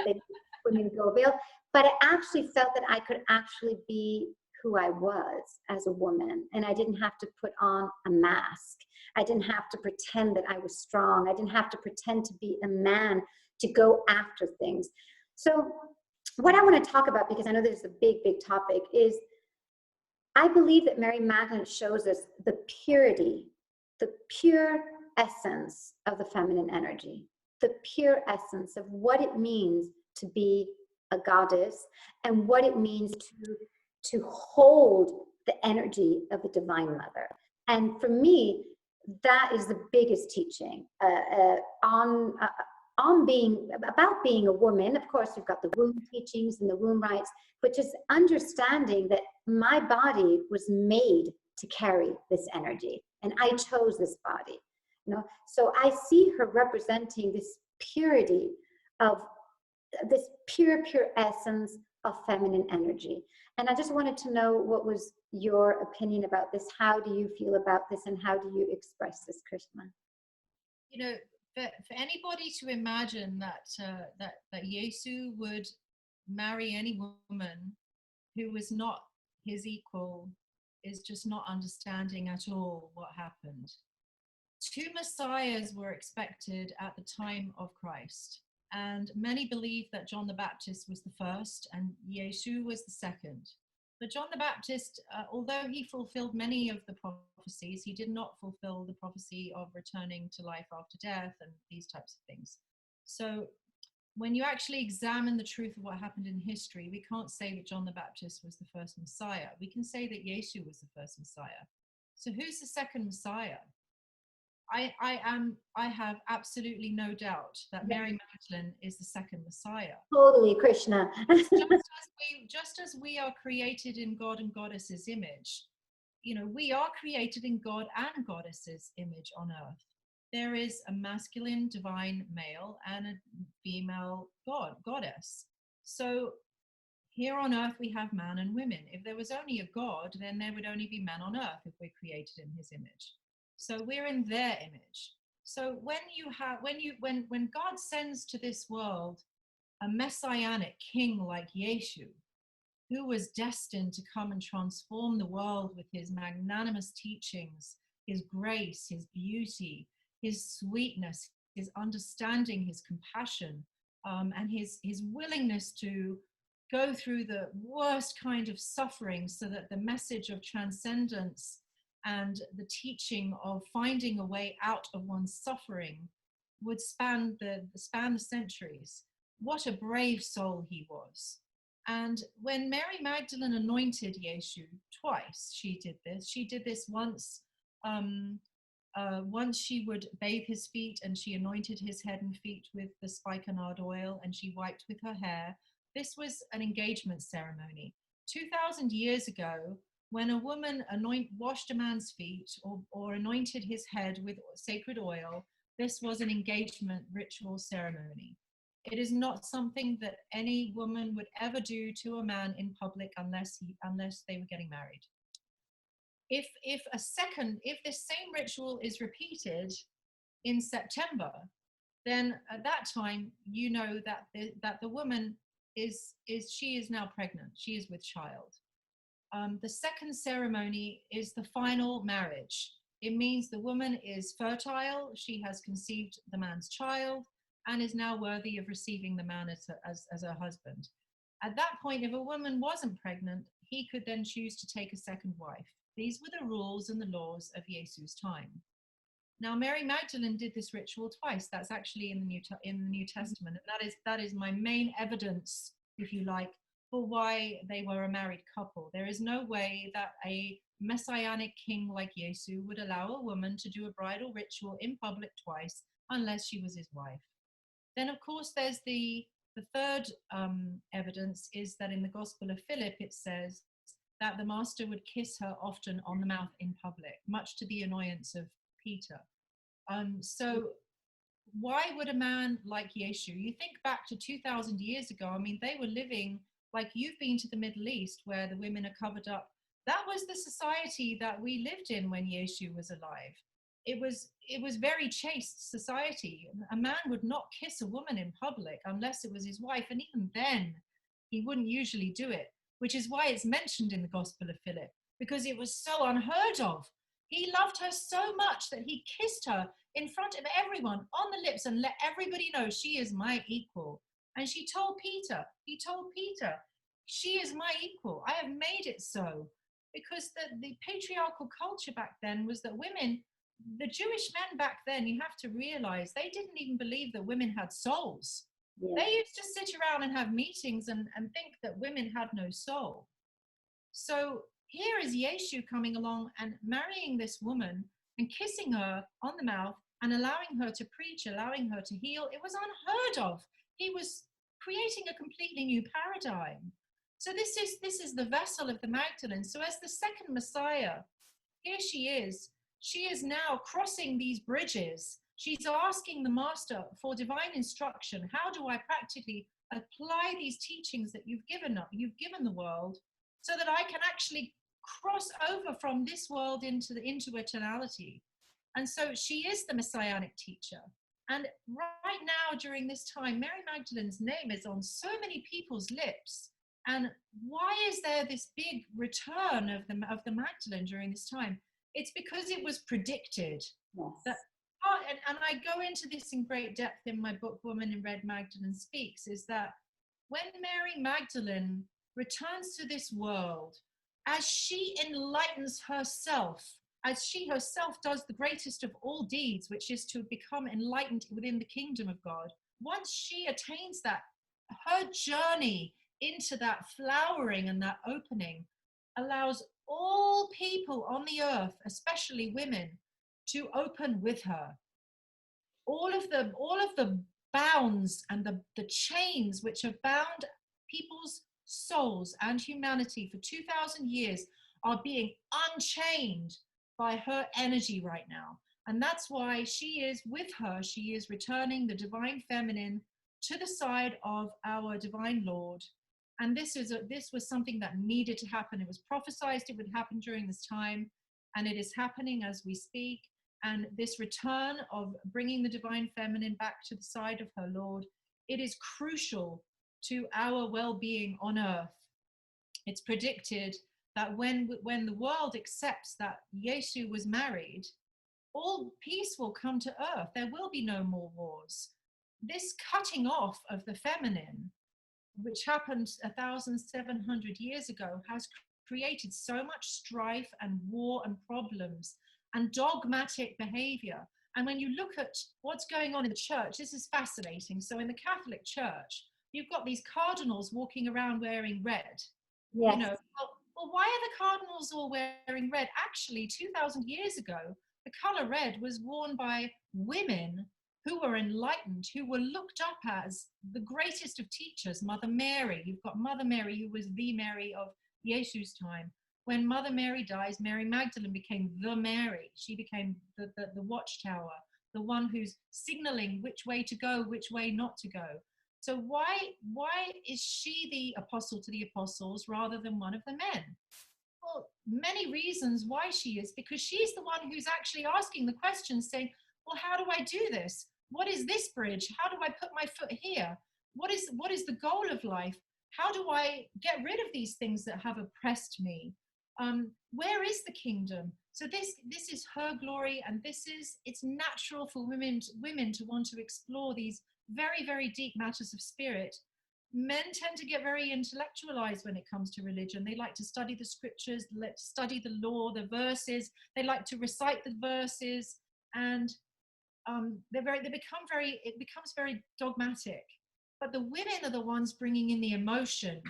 women go veil, but I actually felt that I could actually be who I was as a woman, and I didn't have to put on a mask. I didn't have to pretend that I was strong. I didn't have to pretend to be a man to go after things. So what I want to talk about, because I know this is a big, big topic, is I believe that Mary Magdalene shows us the purity, the pure essence of the feminine energy, the pure essence of what it means to be a goddess and what it means to hold the energy of the Divine Mother. And for me, that is the biggest teaching on being, about being a woman. Of course, you've got the womb teachings and the womb rites, but just understanding that my body was made to carry this energy, and I chose this body. So I see her representing this purity of this pure essence of feminine energy. And I just wanted to know, what was your opinion about this? How do you feel about this, and how do you express this, Krishna? For anybody to imagine that Yesu would marry any woman who was not his equal is just not understanding at all what happened. Two messiahs were expected at the time of Christ, and many believe that John the Baptist was the first and Yesu was the second. But John the Baptist, although he fulfilled many of the prophecies, he did not fulfill the prophecy of returning to life after death and these types of things. So when you actually examine the truth of what happened in history, we can't say that John the Baptist was the first Messiah. We can say that Yesu was the first Messiah. So who's the second Messiah? I have absolutely no doubt that Mary Magdalene is the second Messiah. Totally, Krishna. just as we are created in God and Goddess's image, we are created in God and Goddess's image on earth. There is a masculine divine male and a female goddess. So here on earth we have man and women. If there was only a God, then there would only be man on earth if we're created in his image. So we're in their image. So when God sends to this world a messianic king like Yeshu, who was destined to come and transform the world with his magnanimous teachings, his grace, his beauty, his sweetness, his understanding, his compassion, and his willingness to go through the worst kind of suffering so that the message of transcendence and the teaching of finding a way out of one's suffering would span the centuries. What a brave soul he was. And when Mary Magdalene anointed Yeshu twice, she did this. She did this once. Once she would bathe his feet, and she anointed his head and feet with the spikenard oil, and she wiped with her hair. This was an engagement ceremony. 2,000 years ago, when a woman washed a man's feet or anointed his head with sacred oil, this was an engagement ritual ceremony. It is not something that any woman would ever do to a man in public unless they were getting married. If this same ritual is repeated in September, then at that time you know that the woman is now pregnant. She is with child. The second ceremony is the final marriage. It means the woman is fertile. She has conceived the man's child and is now worthy of receiving the man as her husband. At that point, if a woman wasn't pregnant, he could then choose to take a second wife. These were the rules and the laws of Yesu's time. Now, Mary Magdalene did this ritual twice. That's actually in the New Testament. And that is my main evidence, if you like, for why they were a married couple. There is no way that a messianic king like Yesu would allow a woman to do a bridal ritual in public twice unless she was his wife. Then, of course, there's the third evidence is that in the Gospel of Philip, it says that the master would kiss her often on the mouth in public, much to the annoyance of Peter. So why would a man like Yeshu, you think back to 2,000 years ago, I mean, they were living like you've been to the Middle East where the women are covered up. That was the society that we lived in when Yeshu was alive. It was very chaste society. A man would not kiss a woman in public unless it was his wife, and even then he wouldn't usually do it, which is why it's mentioned in the Gospel of Philip, because it was so unheard of. He loved her so much that he kissed her in front of everyone on the lips and let everybody know she is my equal. And he told Peter, she is my equal. I have made it so. Because the patriarchal culture back then was that women, the Jewish men back then, you have to realize, they didn't even believe that women had souls. Yeah. They used to sit around and have meetings and think that women had no soul. So here is Yeshu coming along and marrying this woman and kissing her on the mouth and allowing her to preach, allowing her to heal. It was unheard of. He was creating a completely new paradigm. So this is the vessel of the Magdalene. So as the second Messiah, here she is now crossing these bridges. She's asking the master for divine instruction. How do I practically apply these teachings that you've given the world, so that I can actually cross over from this world into eternality? And so she is the messianic teacher. And right now, during this time, Mary Magdalene's name is on so many people's lips. And why is there this big return of the Magdalene during this time? It's because it was predicted. Yes. That, and I go into this in great depth in my book, Woman in Red, Magdalene Speaks, is that when Mary Magdalene returns to this world, as she enlightens herself, as she herself does the greatest of all deeds, which is to become enlightened within the kingdom of God, once she attains that, her journey into that flowering and that opening allows all people on the earth, especially women, to open with her. All of the bounds and the chains which have bound people's souls and humanity for 2,000 years are being unchained by her energy right now. And that's why she is with her. She is returning the divine feminine to the side of our divine Lord. And this was something that needed to happen. It was prophesied it would happen during this time, and it is happening as we speak. And this return of bringing the divine feminine back to the side of her Lord, it is crucial to our well-being on earth. It's predicted that when the world accepts that Yesu was married, all peace will come to earth. There will be no more wars. This cutting off of the feminine, which happened 1,700 years ago, has created so much strife and war and problems and dogmatic behavior. And when you look at what's going on in the church, this is fascinating. So in the Catholic Church, you've got these cardinals walking around wearing red. Yes. You know, well, why are the cardinals all wearing red? Actually, 2,000 years ago, the color red was worn by women who were enlightened, who were looked up as the greatest of teachers. Mother Mary, you've got Mother Mary, who was the Mary of Jesu's time. When Mother Mary dies, Mary Magdalene became the Mary. She became the watchtower, the one who's signaling which way to go, which way not to go. So why is she the apostle to the apostles rather than one of the men? Well, many reasons why she is, because she's the one who's actually asking the questions, saying, well, how do I do this? What is this bridge? How do I put my foot here? What is the goal of life? How do I get rid of these things that have oppressed me? Where is the kingdom? So this is her glory, and it's natural for women to want to explore these very, very deep matters of spirit. Men tend to get very intellectualized when it comes to religion. They like to study the scriptures, they like to study the law, the verses. They like to recite the verses, and it becomes very dogmatic. But the women are the ones bringing in the emotion.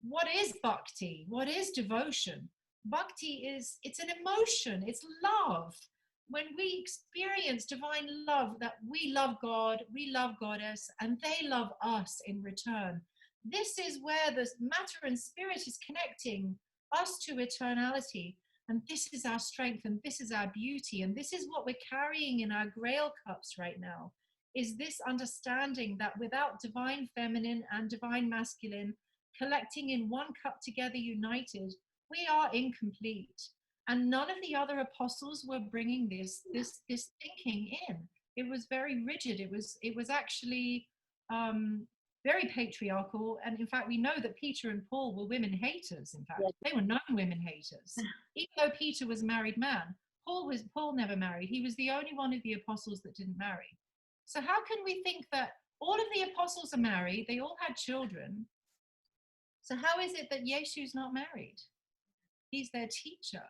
What is bhakti? What is devotion? Bhakti it's an emotion, it's love. When we experience divine love, that we love God, we love Goddess, and they love us in return. This is where the matter and spirit is connecting us to eternality. And this is our strength, and this is our beauty, and this is what we're carrying in our grail cups right now, is this understanding that without divine feminine and divine masculine collecting in one cup together united, we are incomplete. And none of the other apostles were bringing this thinking in. It was very rigid. It was actually very patriarchal. And in fact, we know that Peter and Paul were women haters. In fact, they were known women haters. Even though Peter was a married man, Paul never married. He was the only one of the apostles that didn't marry. So how can we think that all of the apostles are married? They all had children. So how is it that Yesu's not married? He's their teacher.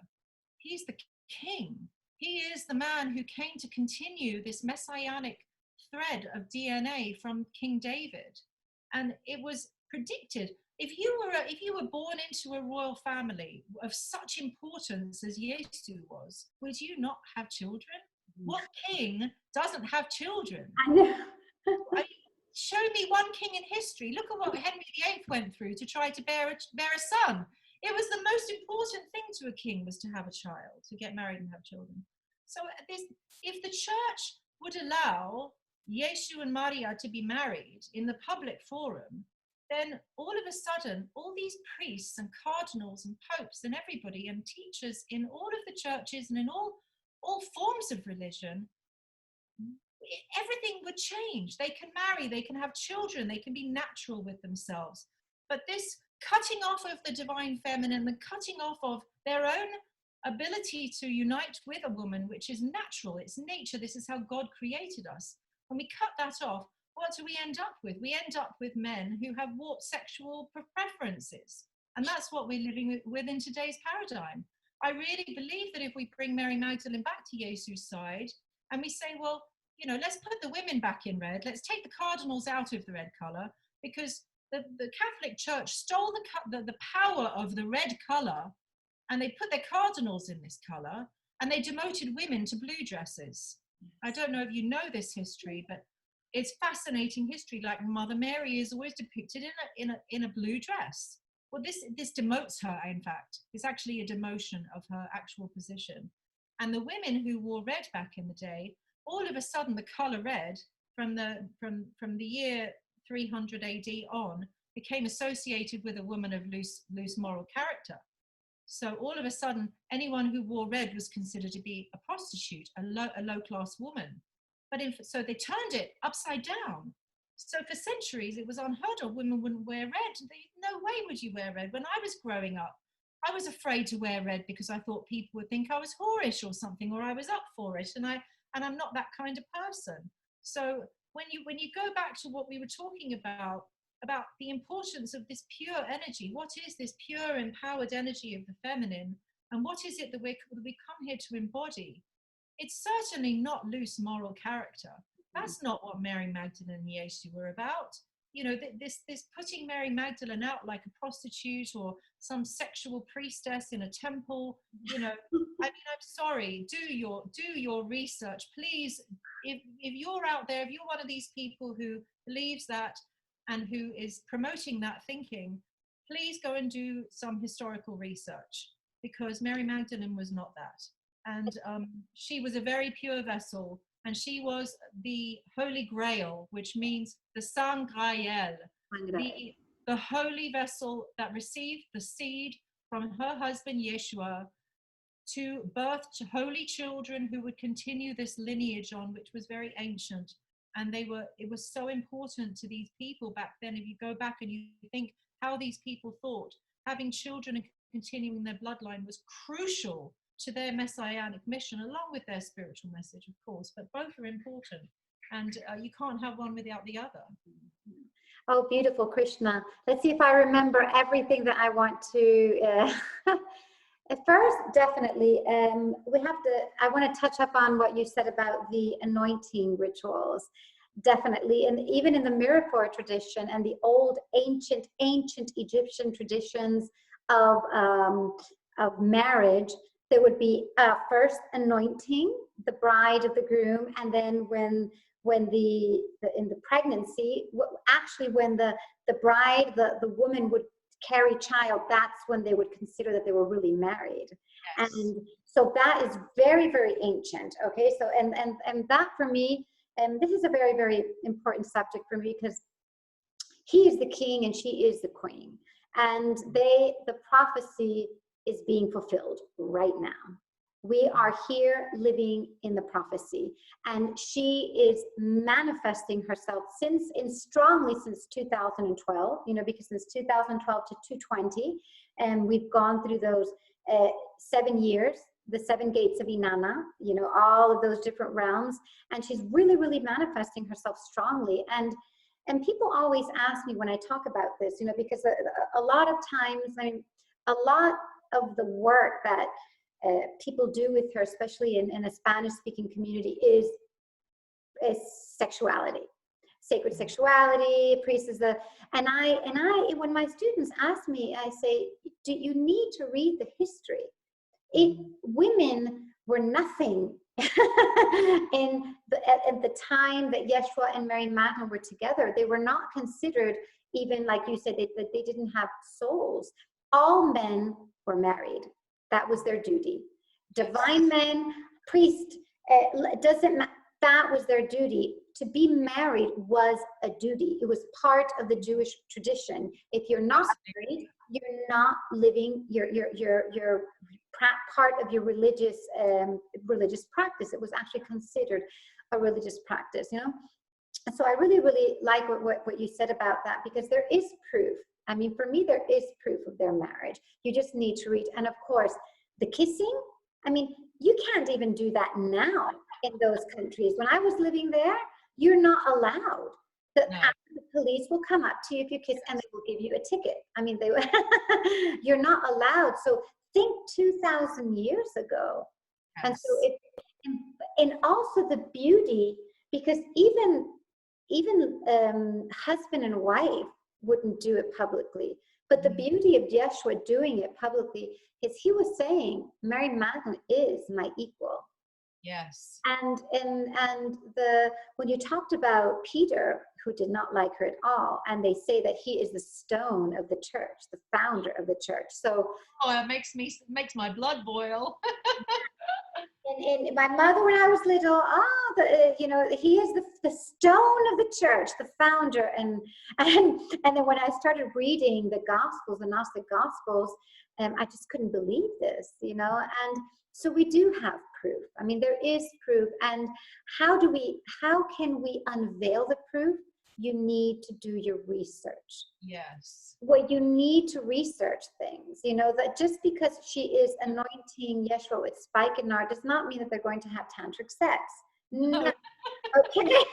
He's the king. He is the man who came to continue this messianic thread of DNA from King David. And it was predicted. If you were born into a royal family of such importance as Yesu was, would you not have children? What king doesn't have children? I know. Show me one king in history. Look at what Henry VIII went through to try to bear a son. It was the most important thing to a king, was to have a child, to get married and have children. So if the church would allow Yeshu and Maria to be married in the public forum, then all of a sudden, all these priests and cardinals and popes and everybody and teachers in all of the churches and in all forms of religion, everything would change. They can marry, they can have children, they can be natural with themselves. But this cutting off of the divine feminine, the cutting off of their own ability to unite with a woman, which is natural, it's nature, this is how God created us. When we cut that off, what do we end up with? We end up with men who have warped sexual preferences. And that's what we're living with in today's paradigm. I really believe that if we bring Mary Magdalene back to Jesu's side and we say, well, you know, let's put the women back in red, let's take the cardinals out of the red color, because the Catholic Church stole the power of the red color, and they put their cardinals in this color, and they demoted women to blue dresses. I don't know if you know this history, but it's fascinating history. Like Mother Mary is always depicted in a blue dress. Well, this demotes her, in fact. It's actually a demotion of her actual position. And the women who wore red back in the day, all of a sudden the color red from the year 300 AD on became associated with a woman of loose moral character. So all of a sudden, anyone who wore red was considered to be a prostitute, a low-class woman. But so they turned it upside down. So for centuries, it was unheard of. Women wouldn't wear red. No way would you wear red. When I was growing up, I was afraid to wear red because I thought people would think I was whorish or something, or I was up for it. And I'm not that kind of person. So when you go back to what we were talking about the importance of this pure energy, what is this pure empowered energy of the feminine, and what is it that we come here to embody? It's certainly not loose moral character. That's not what Mary Magdalene and Yesu were about. You know, this putting Mary Magdalene out like a prostitute or some sexual priestess in a temple. You know, I mean, I'm sorry. Do your research, please. If you're out there, if you're one of these people who believes that and who is promoting that thinking, please go and do some historical research, because Mary Magdalene was not that. And she was a very pure vessel, and she was the Holy Grail, which means the Saint Graal, the holy vessel that received the seed from her husband Yeshua to birth to holy children who would continue this lineage on, which was very ancient. And it was so important to these people back then. If you go back and you think how these people thought, having children and continuing their bloodline was crucial to their messianic mission, along with their spiritual message, of course, but both are important. And you can't have one without the other. Oh, beautiful, Krishna. Let's see if I remember everything that I want to. At first, definitely, I want to touch up on what you said about the anointing rituals. Definitely, and even in the Miraphor tradition and the old ancient Egyptian traditions of marriage, there would be first anointing the bride of the groom, and then when in the pregnancy, actually when the bride, the woman would carry child, that's when they would consider that they were really married. Yes. And so that is very, very ancient. Okay, so and that for me, and this is a very, very important subject for me, because he is the king and she is the queen, and the prophecy is being fulfilled right now. We are here living in the prophecy, and she is manifesting herself strongly since 2012, you know, because since 2012 to 2020, and we've gone through those 7 years, the 7 gates of Inanna, you know, all of those different realms, and she's really, really manifesting herself strongly. And people always ask me when I talk about this, you know, because a lot of times, I mean, a lot of the work that people do with her, especially in a Spanish-speaking community, is sexuality, sacred sexuality. Priest is and I when my students ask me, I say, do you need to read the history? Women were nothing in at the time that Yeshua and Mary Magdalene were together. They were not considered, even like you said, they didn't have souls. all men were married. That was their duty. Divine men, priest, doesn't matter. That was their duty. To be married was a duty. It was part of the Jewish tradition. If you're not married, you're not living your part of your religious practice. It was actually considered a religious practice, you know. And so I really, really like what you said about that, because there is proof. I mean, for me, there is proof of their marriage. You just need to read. And of course, the kissing, I mean, you can't even do that now in those countries. When I was living there, you're not allowed. The police will come up to you if you kiss, and they will give you a ticket. I mean, you're not allowed. So think 2,000 years ago. Yes. And so and also the beauty, because even husband and wife wouldn't do it publicly. But the beauty of Yeshua doing it publicly is he was saying, Mary Magdalene is my equal. Yes. And when you talked about Peter, who did not like her at all, and they say that he is the stone of the church, the founder of the church. So it makes my blood boil. And my mother, when I was little, he is the stone of the church, the founder. And then when I started reading the Gospels, the Gnostic Gospels, I just couldn't believe this, you know. And so we do have proof. I mean, there is proof. And how can we unveil the proof? You need to do your research. Yes. Well, you need to research things, you know, that just because she is anointing Yeshua with spikenard does not mean that they're going to have tantric sex. No. Okay.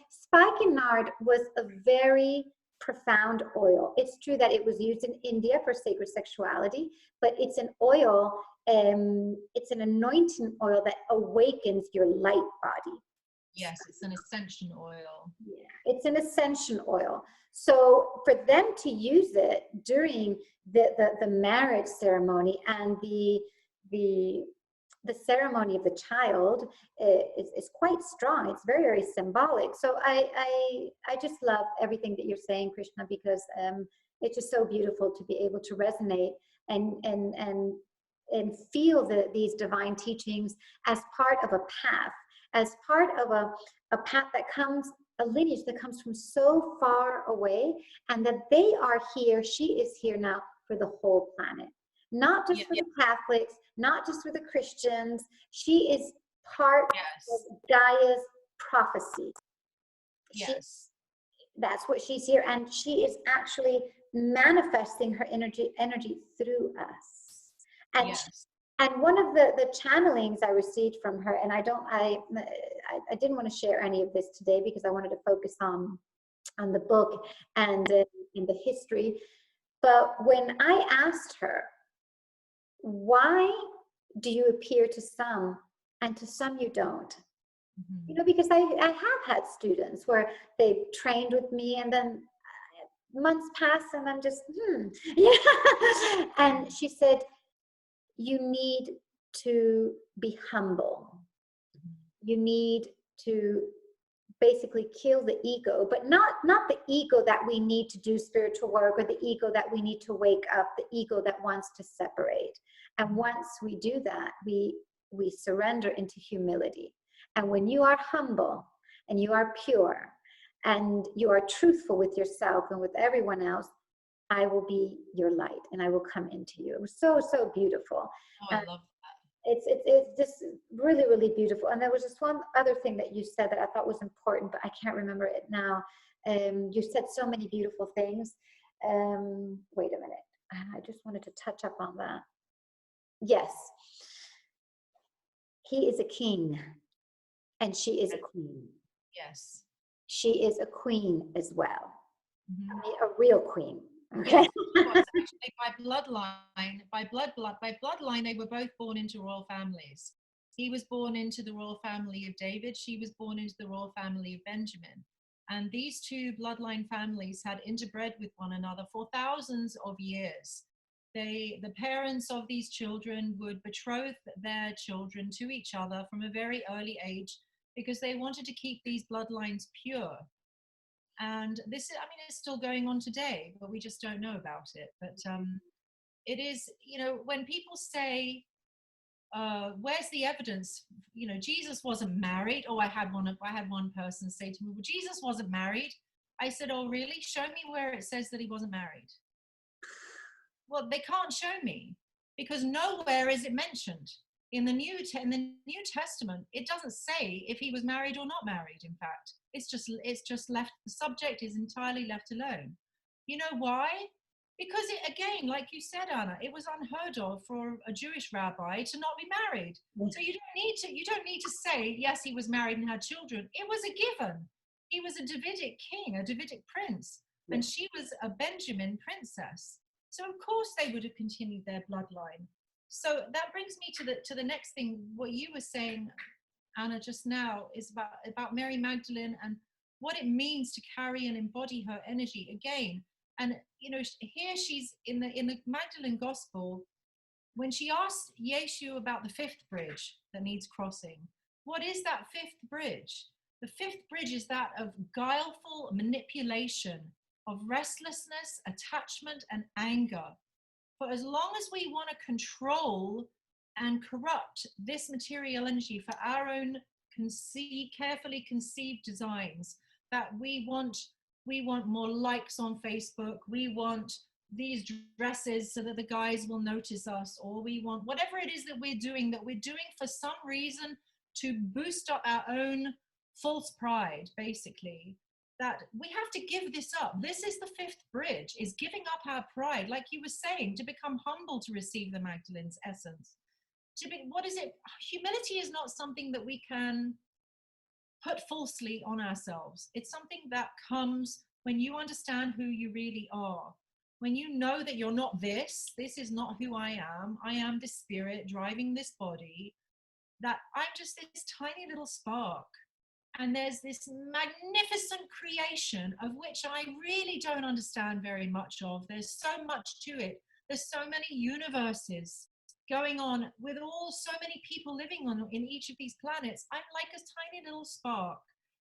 Spikenard was a very profound oil. It's true that it was used in India for sacred sexuality, but it's an oil, it's an anointing oil that awakens your light body. Yes, it's an ascension oil. Yeah, it's an ascension oil. So for them to use it during the marriage ceremony and the ceremony of the child is quite strong. It's very, very symbolic. So I just love everything that you're saying, Krishna, because it's just so beautiful to be able to resonate and feel these divine teachings as part of a path, as part of a path that comes, a lineage that comes from so far away, and that they are here, she is here now for the whole planet. Not just for the Catholics, not just for the Christians. She is part of Gaia's prophecy. Yes. That's what she's here, and she is actually manifesting her energy through us. And and one of the channelings I received from her, and I didn't want to share any of this today because I wanted to focus on the book and in the history. But when I asked her, why do you appear to some and to some you don't? Mm-hmm. You know, because I have had students where they trained with me and then months pass and I'm just, yeah. And she said, you need to be humble. You need to basically kill the ego, but not the ego that we need to do spiritual work, or the ego that we need to wake up, the ego that wants to separate. And once we do that, we surrender into humility. And when you are humble and you are pure and you are truthful with yourself and with everyone else, I will be your light and I will come into you. It was so, so beautiful. Oh, I love that. It's just really, really beautiful. And there was just one other thing that you said that I thought was important, but I can't remember it now. You said so many beautiful things. Wait a minute. I just wanted to touch up on that. Yes. He is a king and she is a queen. Yes. She is a queen as well. Mm-hmm. I mean, a real queen. Okay. Actually, by bloodline, they were both born into royal families. He was born into the royal family of David. She was born into the royal family of Benjamin. And these two bloodline families had interbred with one another for thousands of years. The parents of these children would betroth their children to each other from a very early age because they wanted to keep these bloodlines pure. And this is, I mean, it's still going on today, but we just don't know about it. But it is, you know, when people say, where's the evidence? You know, Jesus wasn't married. Oh, I had one person say to me, well, Jesus wasn't married. I said, oh, really? Show me where it says that he wasn't married. Well, they can't show me, because nowhere is it mentioned in the New Testament. It doesn't say if he was married or not married. In fact, it's just left. The subject is entirely left alone. You know why? Because it, again, like you said, Anna, it was unheard of for a Jewish rabbi to not be married. So you don't need to say yes, he was married and had children. It was a given. He was a Davidic king, a Davidic prince, and she was a Benjamin princess. So of course they would have continued their bloodline. So that brings me to the next thing. What you were saying, Anna, just now, is about Mary Magdalene and what it means to carry and embody her energy again. And you know, here she's in the Magdalene Gospel, when she asked Yeshu about the fifth bridge that needs crossing. What is that fifth bridge? The fifth bridge is that of guileful manipulation, of restlessness, attachment, and anger. For as long as we want to control and corrupt this material energy for our own carefully conceived designs, that we want more likes on Facebook, we want these dresses so that the guys will notice us, or we want whatever it is that we're doing for some reason to boost up our own false pride, basically, that we have to give this up. This is the fifth bridge, is giving up our pride, like you were saying, to become humble, to receive the Magdalene's essence. What is it? Humility is not something that we can put falsely on ourselves. It's something that comes when you understand who you really are. When you know that you're not this is not who I am the spirit driving this body, that I'm just this tiny little spark. And there's this magnificent creation of which I really don't understand very much of. There's so much to it. There's so many universes going on with so many people living in each of these planets. I'm like a tiny little spark.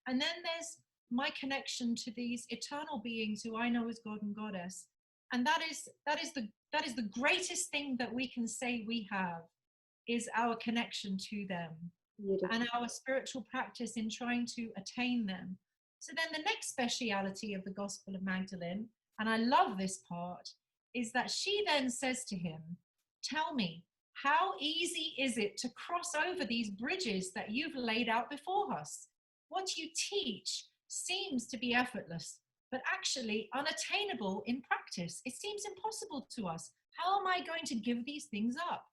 And then there's my connection to these eternal beings who I know as God and Goddess. And that is the greatest thing that we can say we have, is our connection to them. Beautiful. And our spiritual practice in trying to attain them. So then the next speciality of the Gospel of Magdalene, and I love this part, is that she then says to him, tell me, how easy is it to cross over these bridges that you've laid out before us? What you teach seems to be effortless, but actually unattainable in practice. It seems impossible to us. How am I going to give these things up?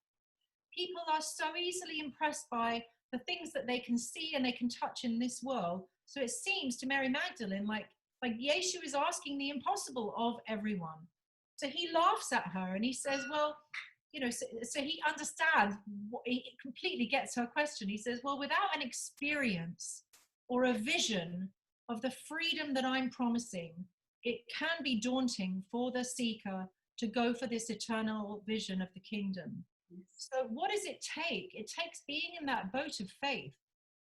People are so easily impressed by the things that they can see and they can touch in this world. So it seems to Mary Magdalene like Yeshu is asking the impossible of everyone. So he laughs at her and he says, well, you know, so he understands, he completely gets her question. He says, well, without an experience or a vision of the freedom that I'm promising, it can be daunting for the seeker to go for this eternal vision of the kingdom. So what does it take? It takes being in that boat of faith.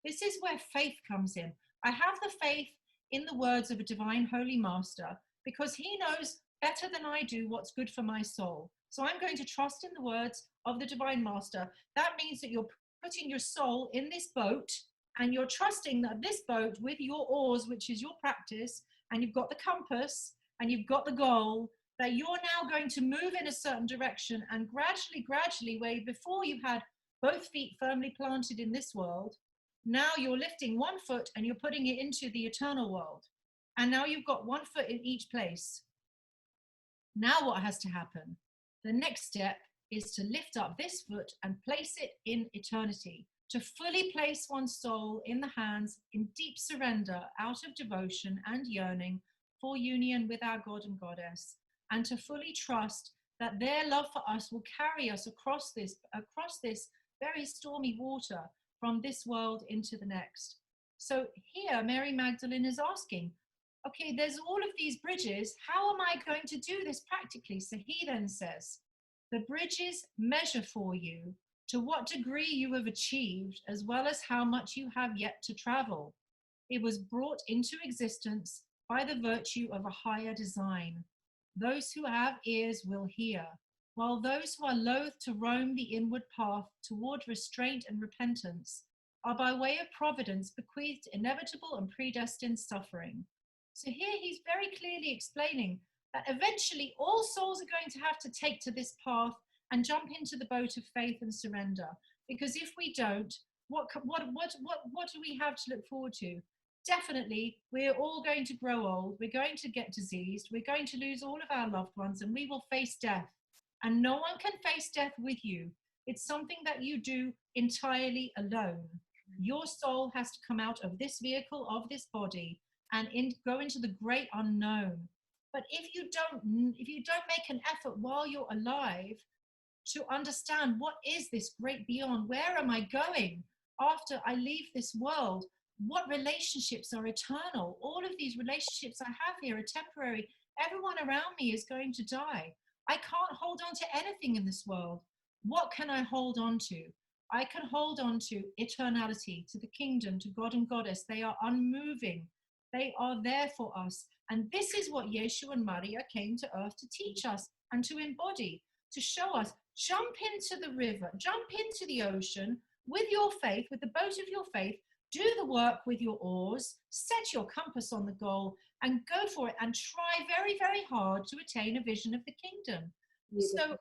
This is where faith comes in. I have the faith in the words of a divine holy master, because he knows better than I do what's good for my soul. So I'm going to trust in the words of the divine master. That means that you're putting your soul in this boat, and you're trusting that this boat, with your oars, which is your practice, and you've got the compass and you've got the goal, that you're now going to move in a certain direction, and gradually, where before you had both feet firmly planted in this world, now you're lifting one foot and you're putting it into the eternal world. And now you've got one foot in each place. Now what has to happen? The next step is to lift up this foot and place it in eternity, to fully place one's soul in the hands in deep surrender out of devotion and yearning for union with our God and Goddess, and to fully trust that their love for us will carry us across this very stormy water from this world into the next. So here Mary Magdalene is asking, okay, there's all of these bridges. How am I going to do this practically? So he then says, the bridges measure for you to what degree you have achieved, as well as how much you have yet to travel. It was brought into existence by the virtue of a higher design. Those who have ears will hear, while those who are loath to roam the inward path toward restraint and repentance are by way of providence bequeathed inevitable and predestined suffering. So here he's very clearly explaining that eventually all souls are going to have to take to this path and jump into the boat of faith and surrender. Because if we don't, what do we have to look forward to? Definitely, we're all going to grow old, we're going to get diseased, we're going to lose all of our loved ones, and we will face death. And no one can face death with you. It's something that you do entirely alone. Your soul has to come out of this vehicle, of this body, and go into the great unknown. But if you don't make an effort while you're alive to understand what is this great beyond, where am I going after I leave this world? What relationships are eternal? All of these relationships I have here are temporary. Everyone around me is going to die. I can't hold on to anything in this world. What can I hold on to? I can hold on to eternality, to the kingdom, to God and Goddess. They are unmoving. They are there for us. And this is what Yeshua and Maria came to earth to teach us and to embody, to show us. Jump into the river, jump into the ocean with your faith, with the boat of your faith. Do the work with your oars, set your compass on the goal, and go for it, and try very, very hard to attain a vision of the kingdom. So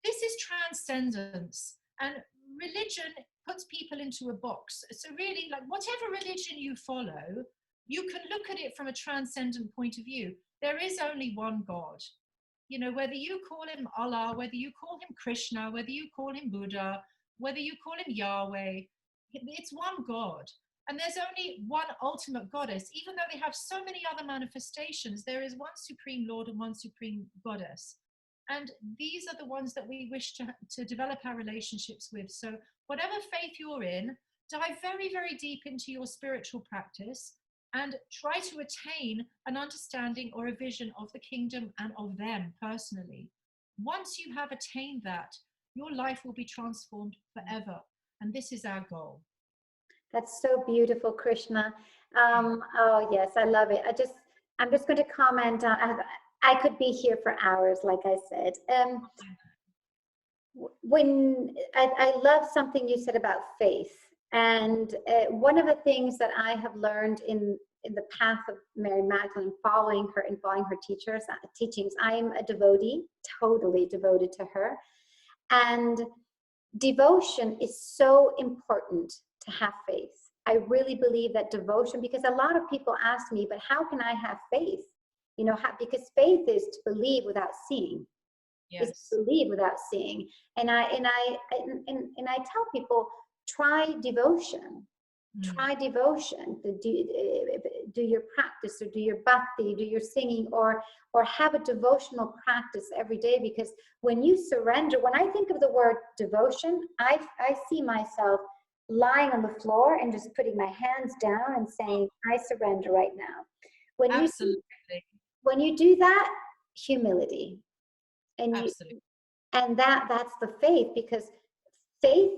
this is transcendence, and religion puts people into a box. So really, like, whatever religion you follow, you can look at it from a transcendent point of view. There is only one God. You know, whether you call him Allah, whether you call him Krishna, whether you call him Buddha, whether you call him Yahweh, it's one God. And there's only one ultimate goddess. Even though they have so many other manifestations, there is one supreme Lord and one supreme goddess. And these are the ones that we wish to develop our relationships with. So whatever faith you're in, dive very, very deep into your spiritual practice and try to attain an understanding or a vision of the kingdom and of them personally. Once you have attained that, your life will be transformed forever. And this is our goal. That's so beautiful, Krishna. Oh yes, I love it. I'm just going to comment on, I could be here for hours, like I said. When I love something you said about faith. And one of the things that I have learned in the path of Mary Magdalene, following her and following her teachings, I am a devotee, totally devoted to her. And devotion is so important to have faith. I really believe that devotion, because a lot of people ask me, but how can I have faith? You know, because faith is to believe without seeing. Yes. It's to believe without seeing. And I tell people, try devotion. Try devotion. Do your practice, or do your bhakti, do your singing, or have a devotional practice every day. Because when you surrender, when I think of the word devotion, I see myself lying on the floor and just putting my hands down and saying, I surrender right now. When you do that, humility. And that's the faith, because faith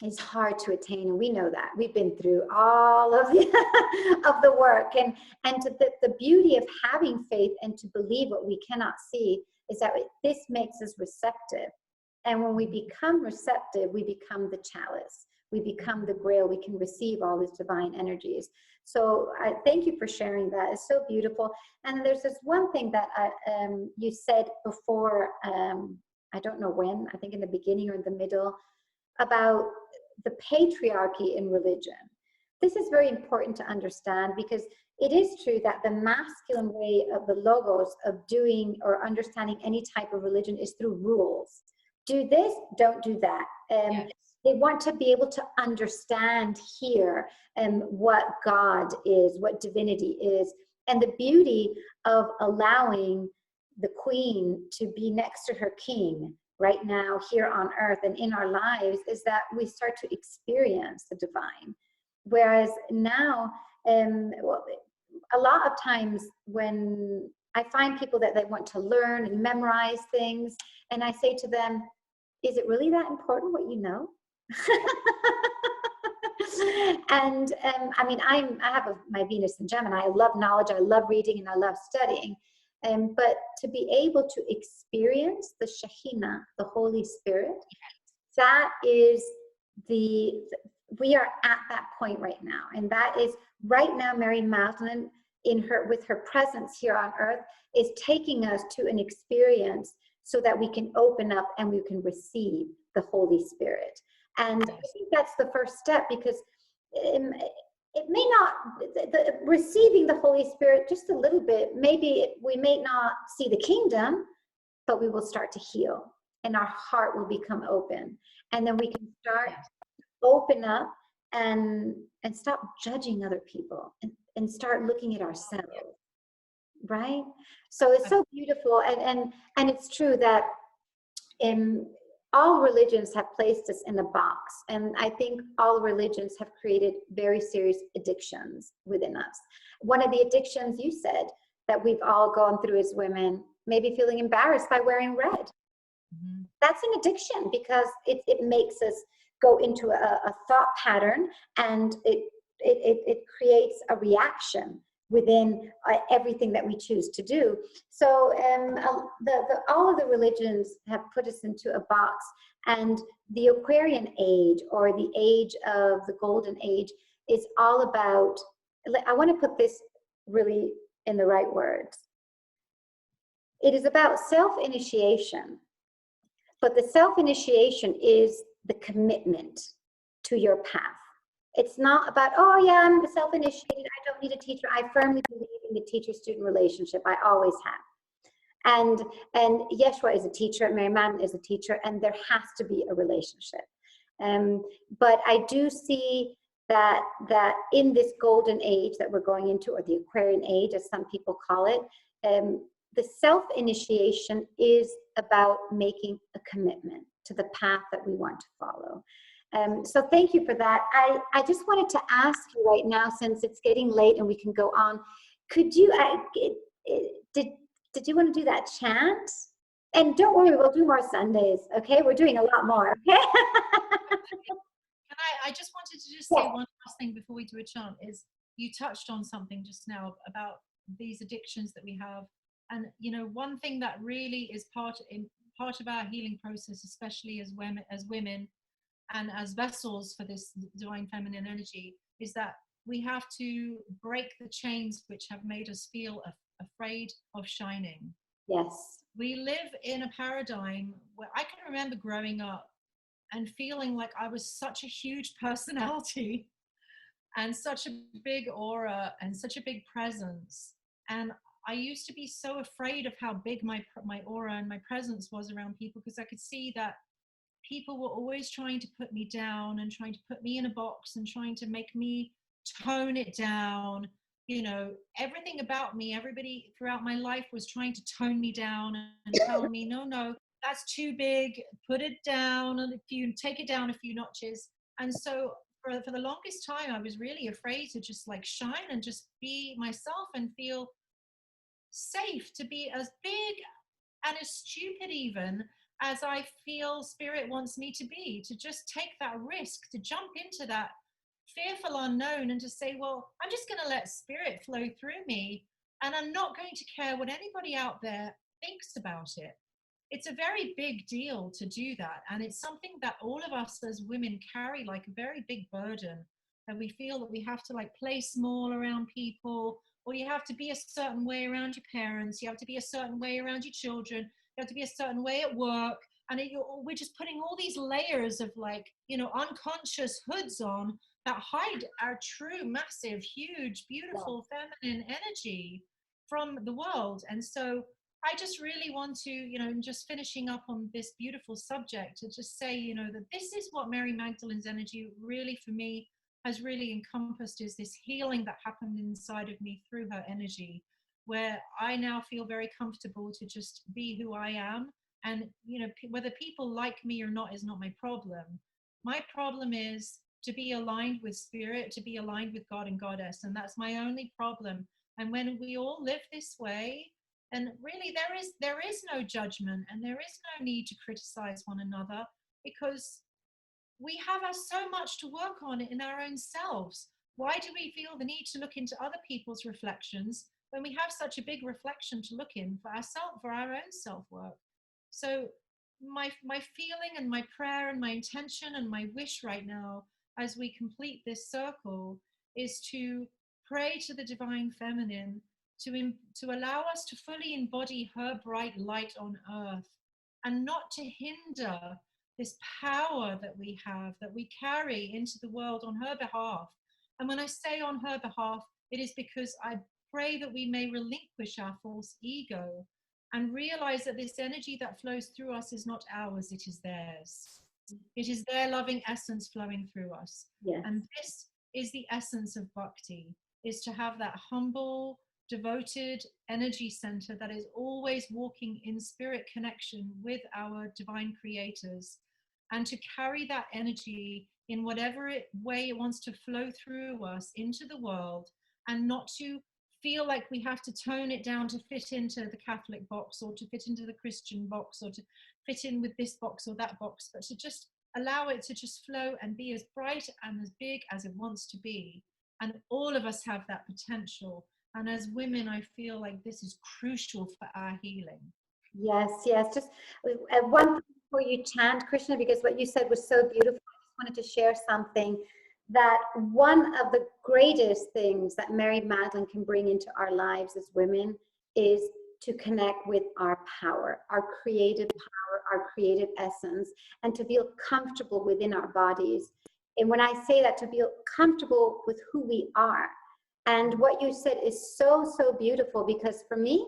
is hard to attain, and we know that. We've been through all of the work, and the beauty of having faith and to believe what we cannot see is that this makes us receptive. And when we become receptive, we become the chalice, we become the grail, we can receive all these divine energies. So I thank you for sharing that. It's so beautiful. And there's this one thing that you said before, I don't know when, I think in the beginning or in the middle, about the patriarchy in religion. This is very important to understand, because it is true that the masculine way of the logos of doing or understanding any type of religion is through rules. Do this, don't do that. Yes. They want to be able to understand here what God is, what divinity is. And the beauty of allowing the queen to be next to her king right now here on earth and in our lives is that we start to experience the divine. Whereas now, a lot of times when I find people that they want to learn and memorize things, and I say to them, is it really that important what you know? And I mean, I have my Venus in Gemini. I love knowledge, I love reading, and I love studying. But to be able to experience the Shekhinah, the Holy Spirit, that is we are at that point right now. And that is right now, Mary Magdalene, with her presence here on earth, is taking us to an experience so that we can open up and we can receive the Holy Spirit. And I think that's the first step, because it may not, receiving the Holy Spirit just a little bit, maybe we may not see the kingdom, but we will start to heal and our heart will become open. And then we can start to open up and stop judging other people and start looking at ourselves, right? So it's so beautiful. And it's true that all religions have placed us in a box. And I think all religions have created very serious addictions within us. One of the addictions you said that we've all gone through as women, maybe feeling embarrassed by wearing red. That's an addiction, because it makes us go into a thought pattern, and it creates a reaction within everything that we choose to do. So all of the religions have put us into a box, and the Aquarian age, or the age of the golden age, is all about, I want to put this really in the right words. It is about self-initiation, but the self-initiation is the commitment to your path. It's not about, oh yeah, I'm self-initiated, I don't need a teacher. I firmly believe in the teacher-student relationship. I always have. And Yeshua is a teacher, Mary Magdalene is a teacher, and there has to be a relationship. But I do see that in this golden age that we're going into, or the Aquarian age, as some people call it, the self-initiation is about making a commitment to the path that we want to follow. So thank you for that. I just wanted to ask you right now, since it's getting late and we can go on, could you, did you want to do that chant? And don't worry, we'll do more Sundays, okay? We're doing a lot more, okay? And I just wanted to just say one last thing before we do a chant, is you touched on something just now about these addictions that we have. And, you know, one thing that really is part of our healing process, especially as women and as vessels for this divine feminine energy, is that we have to break the chains which have made us feel afraid of shining. Yes. We live in a paradigm where I can remember growing up and feeling like I was such a huge personality and such a big aura and such a big presence. And I used to be so afraid of how big my aura and my presence was around people, because I could see that people were always trying to put me down and trying to put me in a box and trying to make me tone it down. You know, everything about me, everybody throughout my life was trying to tone me down and tell me, no, that's too big, put it down, and if you take it down a few notches. And so for the longest time, I was really afraid to just like shine and just be myself and feel safe, to be as big and as stupid even as I feel Spirit wants me to be, to just take that risk, to jump into that fearful unknown and to say, well, I'm just going to let Spirit flow through me, and I'm not going to care what anybody out there thinks about it. It's a very big deal to do that, and it's something that all of us as women carry like a very big burden, and we feel that we have to like play small around people, or you have to be a certain way around your parents, you have to be a certain way around your children, you have to be a certain way at work, and we're just putting all these layers of like, you know, unconscious hoods on that hide our true, massive, huge, beautiful, feminine energy from the world. And so I just really want to, you know, just finishing up on this beautiful subject, to just say, you know, that this is what Mary Magdalene's energy really, for me, has really encompassed, is this healing that happened inside of me through her energy, where I now feel very comfortable to just be who I am. And, you know, whether people like me or not is not my problem. My problem is to be aligned with Spirit, to be aligned with God and Goddess. And that's my only problem. And when we all live this way, and really there is no judgment, and there is no need to criticize one another, because we have so much to work on in our own selves. Why do we feel the need to look into other people's reflections when we have such a big reflection to look in for ourselves, for our own self-work? So my feeling and my prayer and my intention and my wish right now, as we complete this circle, is to pray to the divine feminine to allow us to fully embody her bright light on earth, and not to hinder this power that we have, that we carry into the world on her behalf. And when I say on her behalf, it is because I pray that we may relinquish our false ego and realize that this energy that flows through us is not ours, it is theirs. It is their loving essence flowing through us. Yes. And this is the essence of bhakti, is to have that humble, devoted energy center that is always walking in spirit connection with our divine creators, and to carry that energy in whatever way it wants to flow through us into the world, and not to feel like we have to tone it down to fit into the Catholic box, or to fit into the Christian box, or to fit in with this box or that box, but to just allow it to just flow and be as bright and as big as it wants to be. And all of us have that potential. And as women, I feel like this is crucial for our healing. Yes, yes. Just one thing before you chant, Krishna, because what you said was so beautiful. I just wanted to share something, that one of the greatest things that Mary Magdalene can bring into our lives as women is to connect with our power, our creative power, our creative essence, and to feel comfortable within our bodies. And when I say that, to feel comfortable with who we are. And what you said is so, so beautiful, because for me,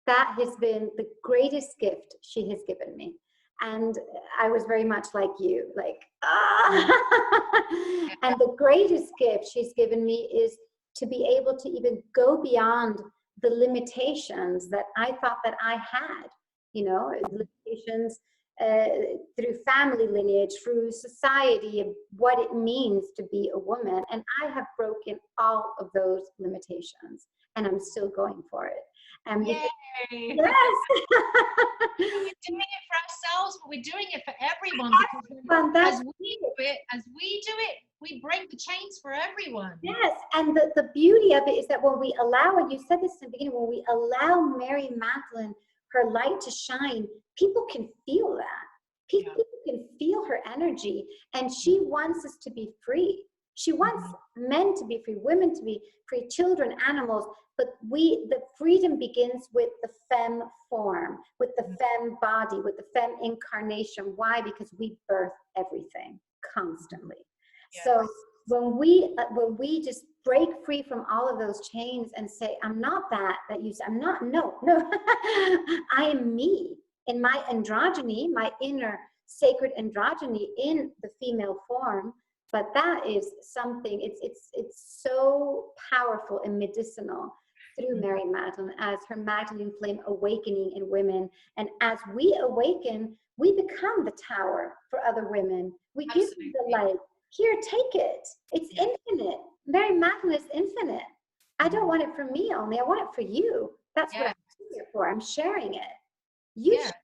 that has been the greatest gift she has given me. And I was very much like you, like, ah. And the greatest gift she's given me is to be able to even go beyond the limitations that I thought that I had, you know, limitations through family lineage, through society, of what it means to be a woman. And I have broken all of those limitations, and I'm still going for it. And Yay! Yes. We're doing it for ourselves, but we're doing it for everyone. Because as we do it, we break the chains for everyone. Yes, and the beauty of it is that when we allow, and you said this in the beginning, when we allow Mary Magdalene, her light to shine, people can feel that. People can feel her energy, and she wants us to be free. She wants men to be free, women to be free, children, animals. But the freedom begins with the femme form, with the femme body, with the femme incarnation. Why? Because we birth everything constantly. Yes. So when we just break free from all of those chains and say, I'm not that you say, I'm not, no, I am me in my androgyny, my inner sacred androgyny in the female form. But that is something, it's so powerful and medicinal through Mary Magdalene, as her Magdalene flame awakening in women. And as we awaken, we become the tower for other women. We give them the light. Here, take it. It's infinite. Mary Magdalene is infinite. I don't want it for me only. I want it for you. That's what I'm here for. I'm sharing it. You share it.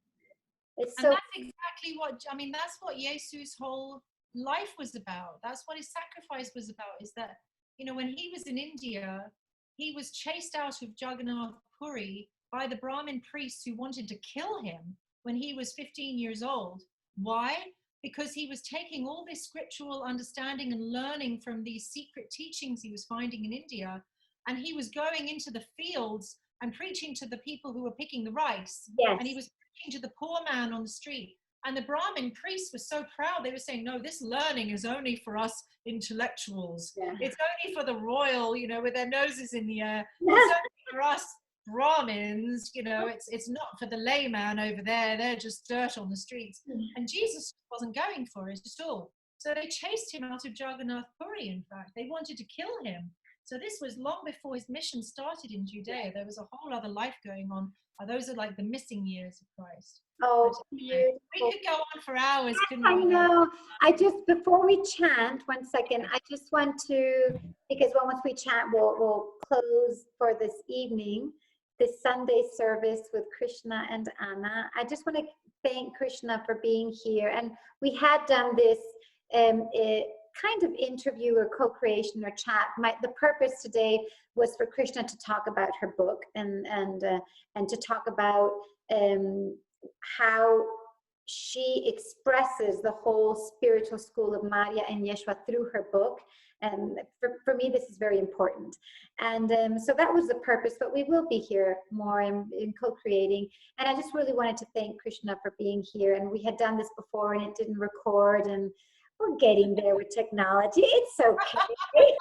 It's so. And that's exactly what, I mean, that's what Jesus' whole life was about. That's what his sacrifice was about, is that, you know, when he was in India, he was chased out of Jagannath Puri by the Brahmin priests who wanted to kill him when he was 15 years old. Why? Because he was taking all this scriptural understanding and learning from these secret teachings he was finding in India, and he was going into the fields and preaching to the people who were picking the rice. Yes. And he was preaching to the poor man on the street. And the Brahmin priests were so proud. They were saying, no, this learning is only for us intellectuals. Yeah. It's only for the royal, you know, with their noses in the air. Yeah. It's only for us Brahmins, you know, it's not for the layman over there. They're just dirt on the streets. And Jesus wasn't going for it at all. So they chased him out of Jagannath Puri, in fact. They wanted to kill him. So this was long before his mission started in Judea. There was a whole other life going on. Those are like the missing years of Christ. Oh, beautiful. We could go on for hours, couldn't we? I know. Before we chant, 1 second, I just want to, because once we chant, we'll close for this evening, this Sunday service with Krishna and Anna. I just want to thank Krishna for being here. And we had done this kind of interview or co-creation or chat. The purpose today was for Krishna to talk about her book and to talk about how she expresses the whole spiritual school of Maria and Yeshua through her book. And for me, this is very important. And so that was the purpose, but we will be here more in co-creating. And I just really wanted to thank Krishna for being here. And we had done this before and it didn't record, and we're getting there with technology. It's okay.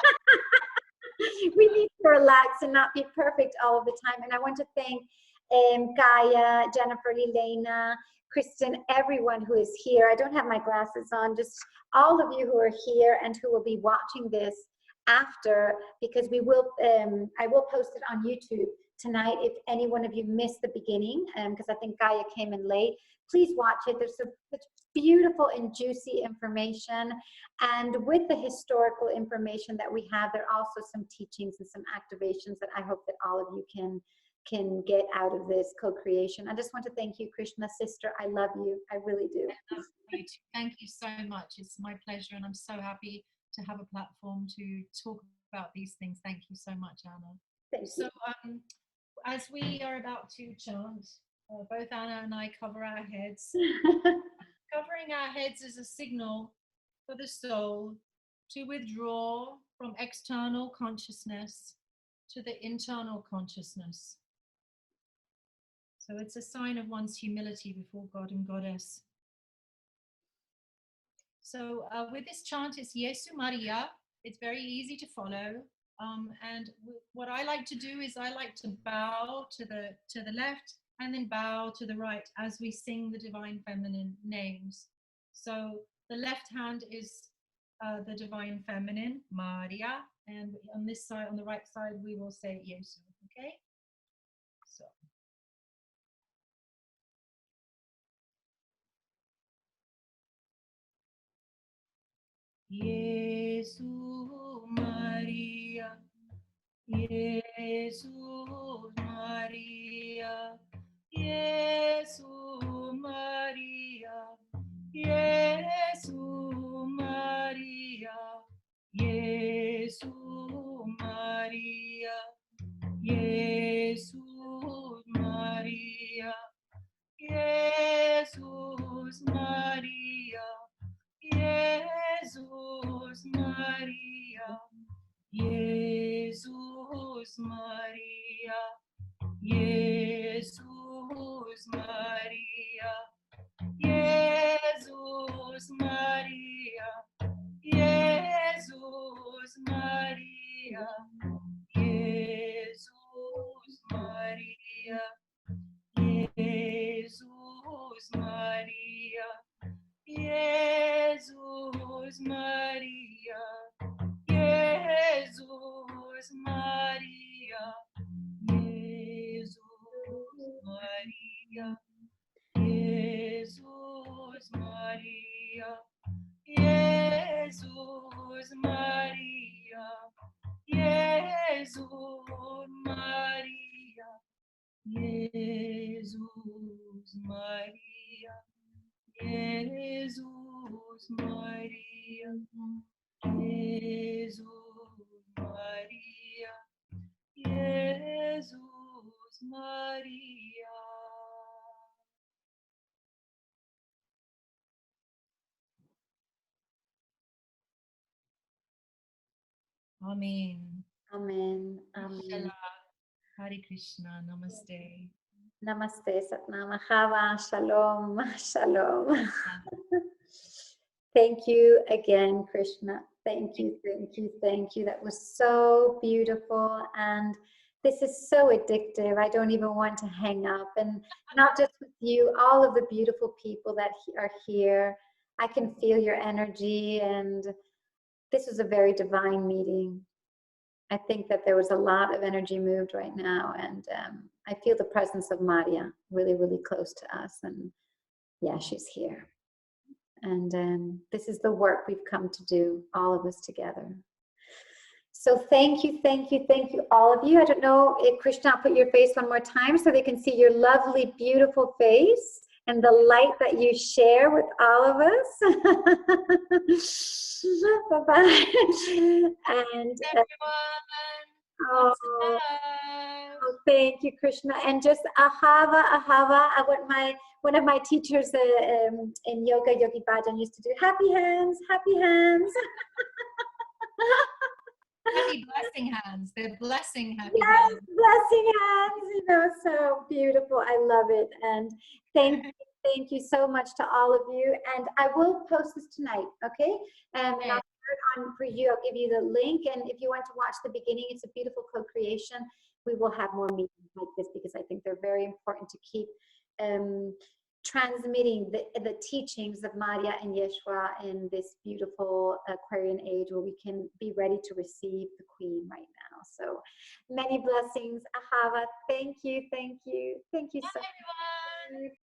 We need to relax and not be perfect all of the time. And I want to thank Gaia, Jennifer, Elena, Kristen, everyone who is here. I don't have my glasses on, just all of you who are here and who will be watching this after, because we will, I will post it on YouTube tonight if any one of you missed the beginning, because I think Gaia came in late. Please watch it. There's some beautiful and juicy information. And with the historical information that we have, there are also some teachings and some activations that I hope that all of you can get out of this co-creation. I just want to thank you, Krishna sister. I love you. I really do. I love you too. Thank you so much. It's my pleasure, and I'm so happy to have a platform to talk about these things. Thank you so much, Anna. Thank you. So as we are about to chant, both Anna and I cover our heads. Covering our heads is a signal for the soul to withdraw from external consciousness to the internal consciousness. So it's a sign of one's humility before God and Goddess. So with this chant, it's Jesu Maria. It's very easy to follow. And what I like to do is I like to bow to the left and then bow to the right as we sing the divine feminine names. So the left hand is the divine feminine, Maria, and on this side, on the right side, we will say Jesu, okay? So. Jesu Maria, Jesu Maria, Jesu Maria, Jesu Maria, Jesu Maria, Jesu Maria, Jesus Maria, Jesus Maria, Jesus Maria, Jesus Maria, Jesus Maria, Jesus Maria, Jesus Maria, Jesus Maria, Jesus Maria, Jesus Maria, Jesus Maria, Jesus Maria, Jesus Maria, Jesus Maria, Jesus Maria, Jesus Maria, Jesus Maria, Jesus Maria. Amen. Amen. Amen. Hare Krishna. Namaste. Namaste, Satnam Mahava. Shalom. Shalom. Thank you again, Krishna. Thank you, thank you, thank you. That was so beautiful. And this is so addictive. I don't even want to hang up. And not just with you, all of the beautiful people that are here. I can feel your energy. And this was a very divine meeting. I think that there was a lot of energy moved right now. And I feel the presence of Maria really, really close to us. And yeah, she's here. And this is the work we've come to do, all of us together. So thank you, thank you, thank you, all of you. I don't know if Krishna, I'll put your face one more time so they can see your lovely, beautiful face. and the light that you share with all of us. Bye-bye. And Everyone. oh, oh, thank you, Krishna. And just ahava, ahava. One of my teachers in yoga, Yogi Bhajan, used to do happy hands, happy hands. Happy blessing hands. They're blessing happy Yes, hands. blessing hands, you know, so beautiful. I love it. And thank you so much to all of you. And I will post this tonight, okay? And I'll share it on for you. I'll give you the link. And if you want to watch the beginning, it's a beautiful co-creation. We will have more meetings like this because I think they're very important to keep transmitting the teachings of Maria and Yeshua in this beautiful Aquarian age where we can be ready to receive the Queen right now. So many blessings. Ahava, thank you, thank you. Thank you so much.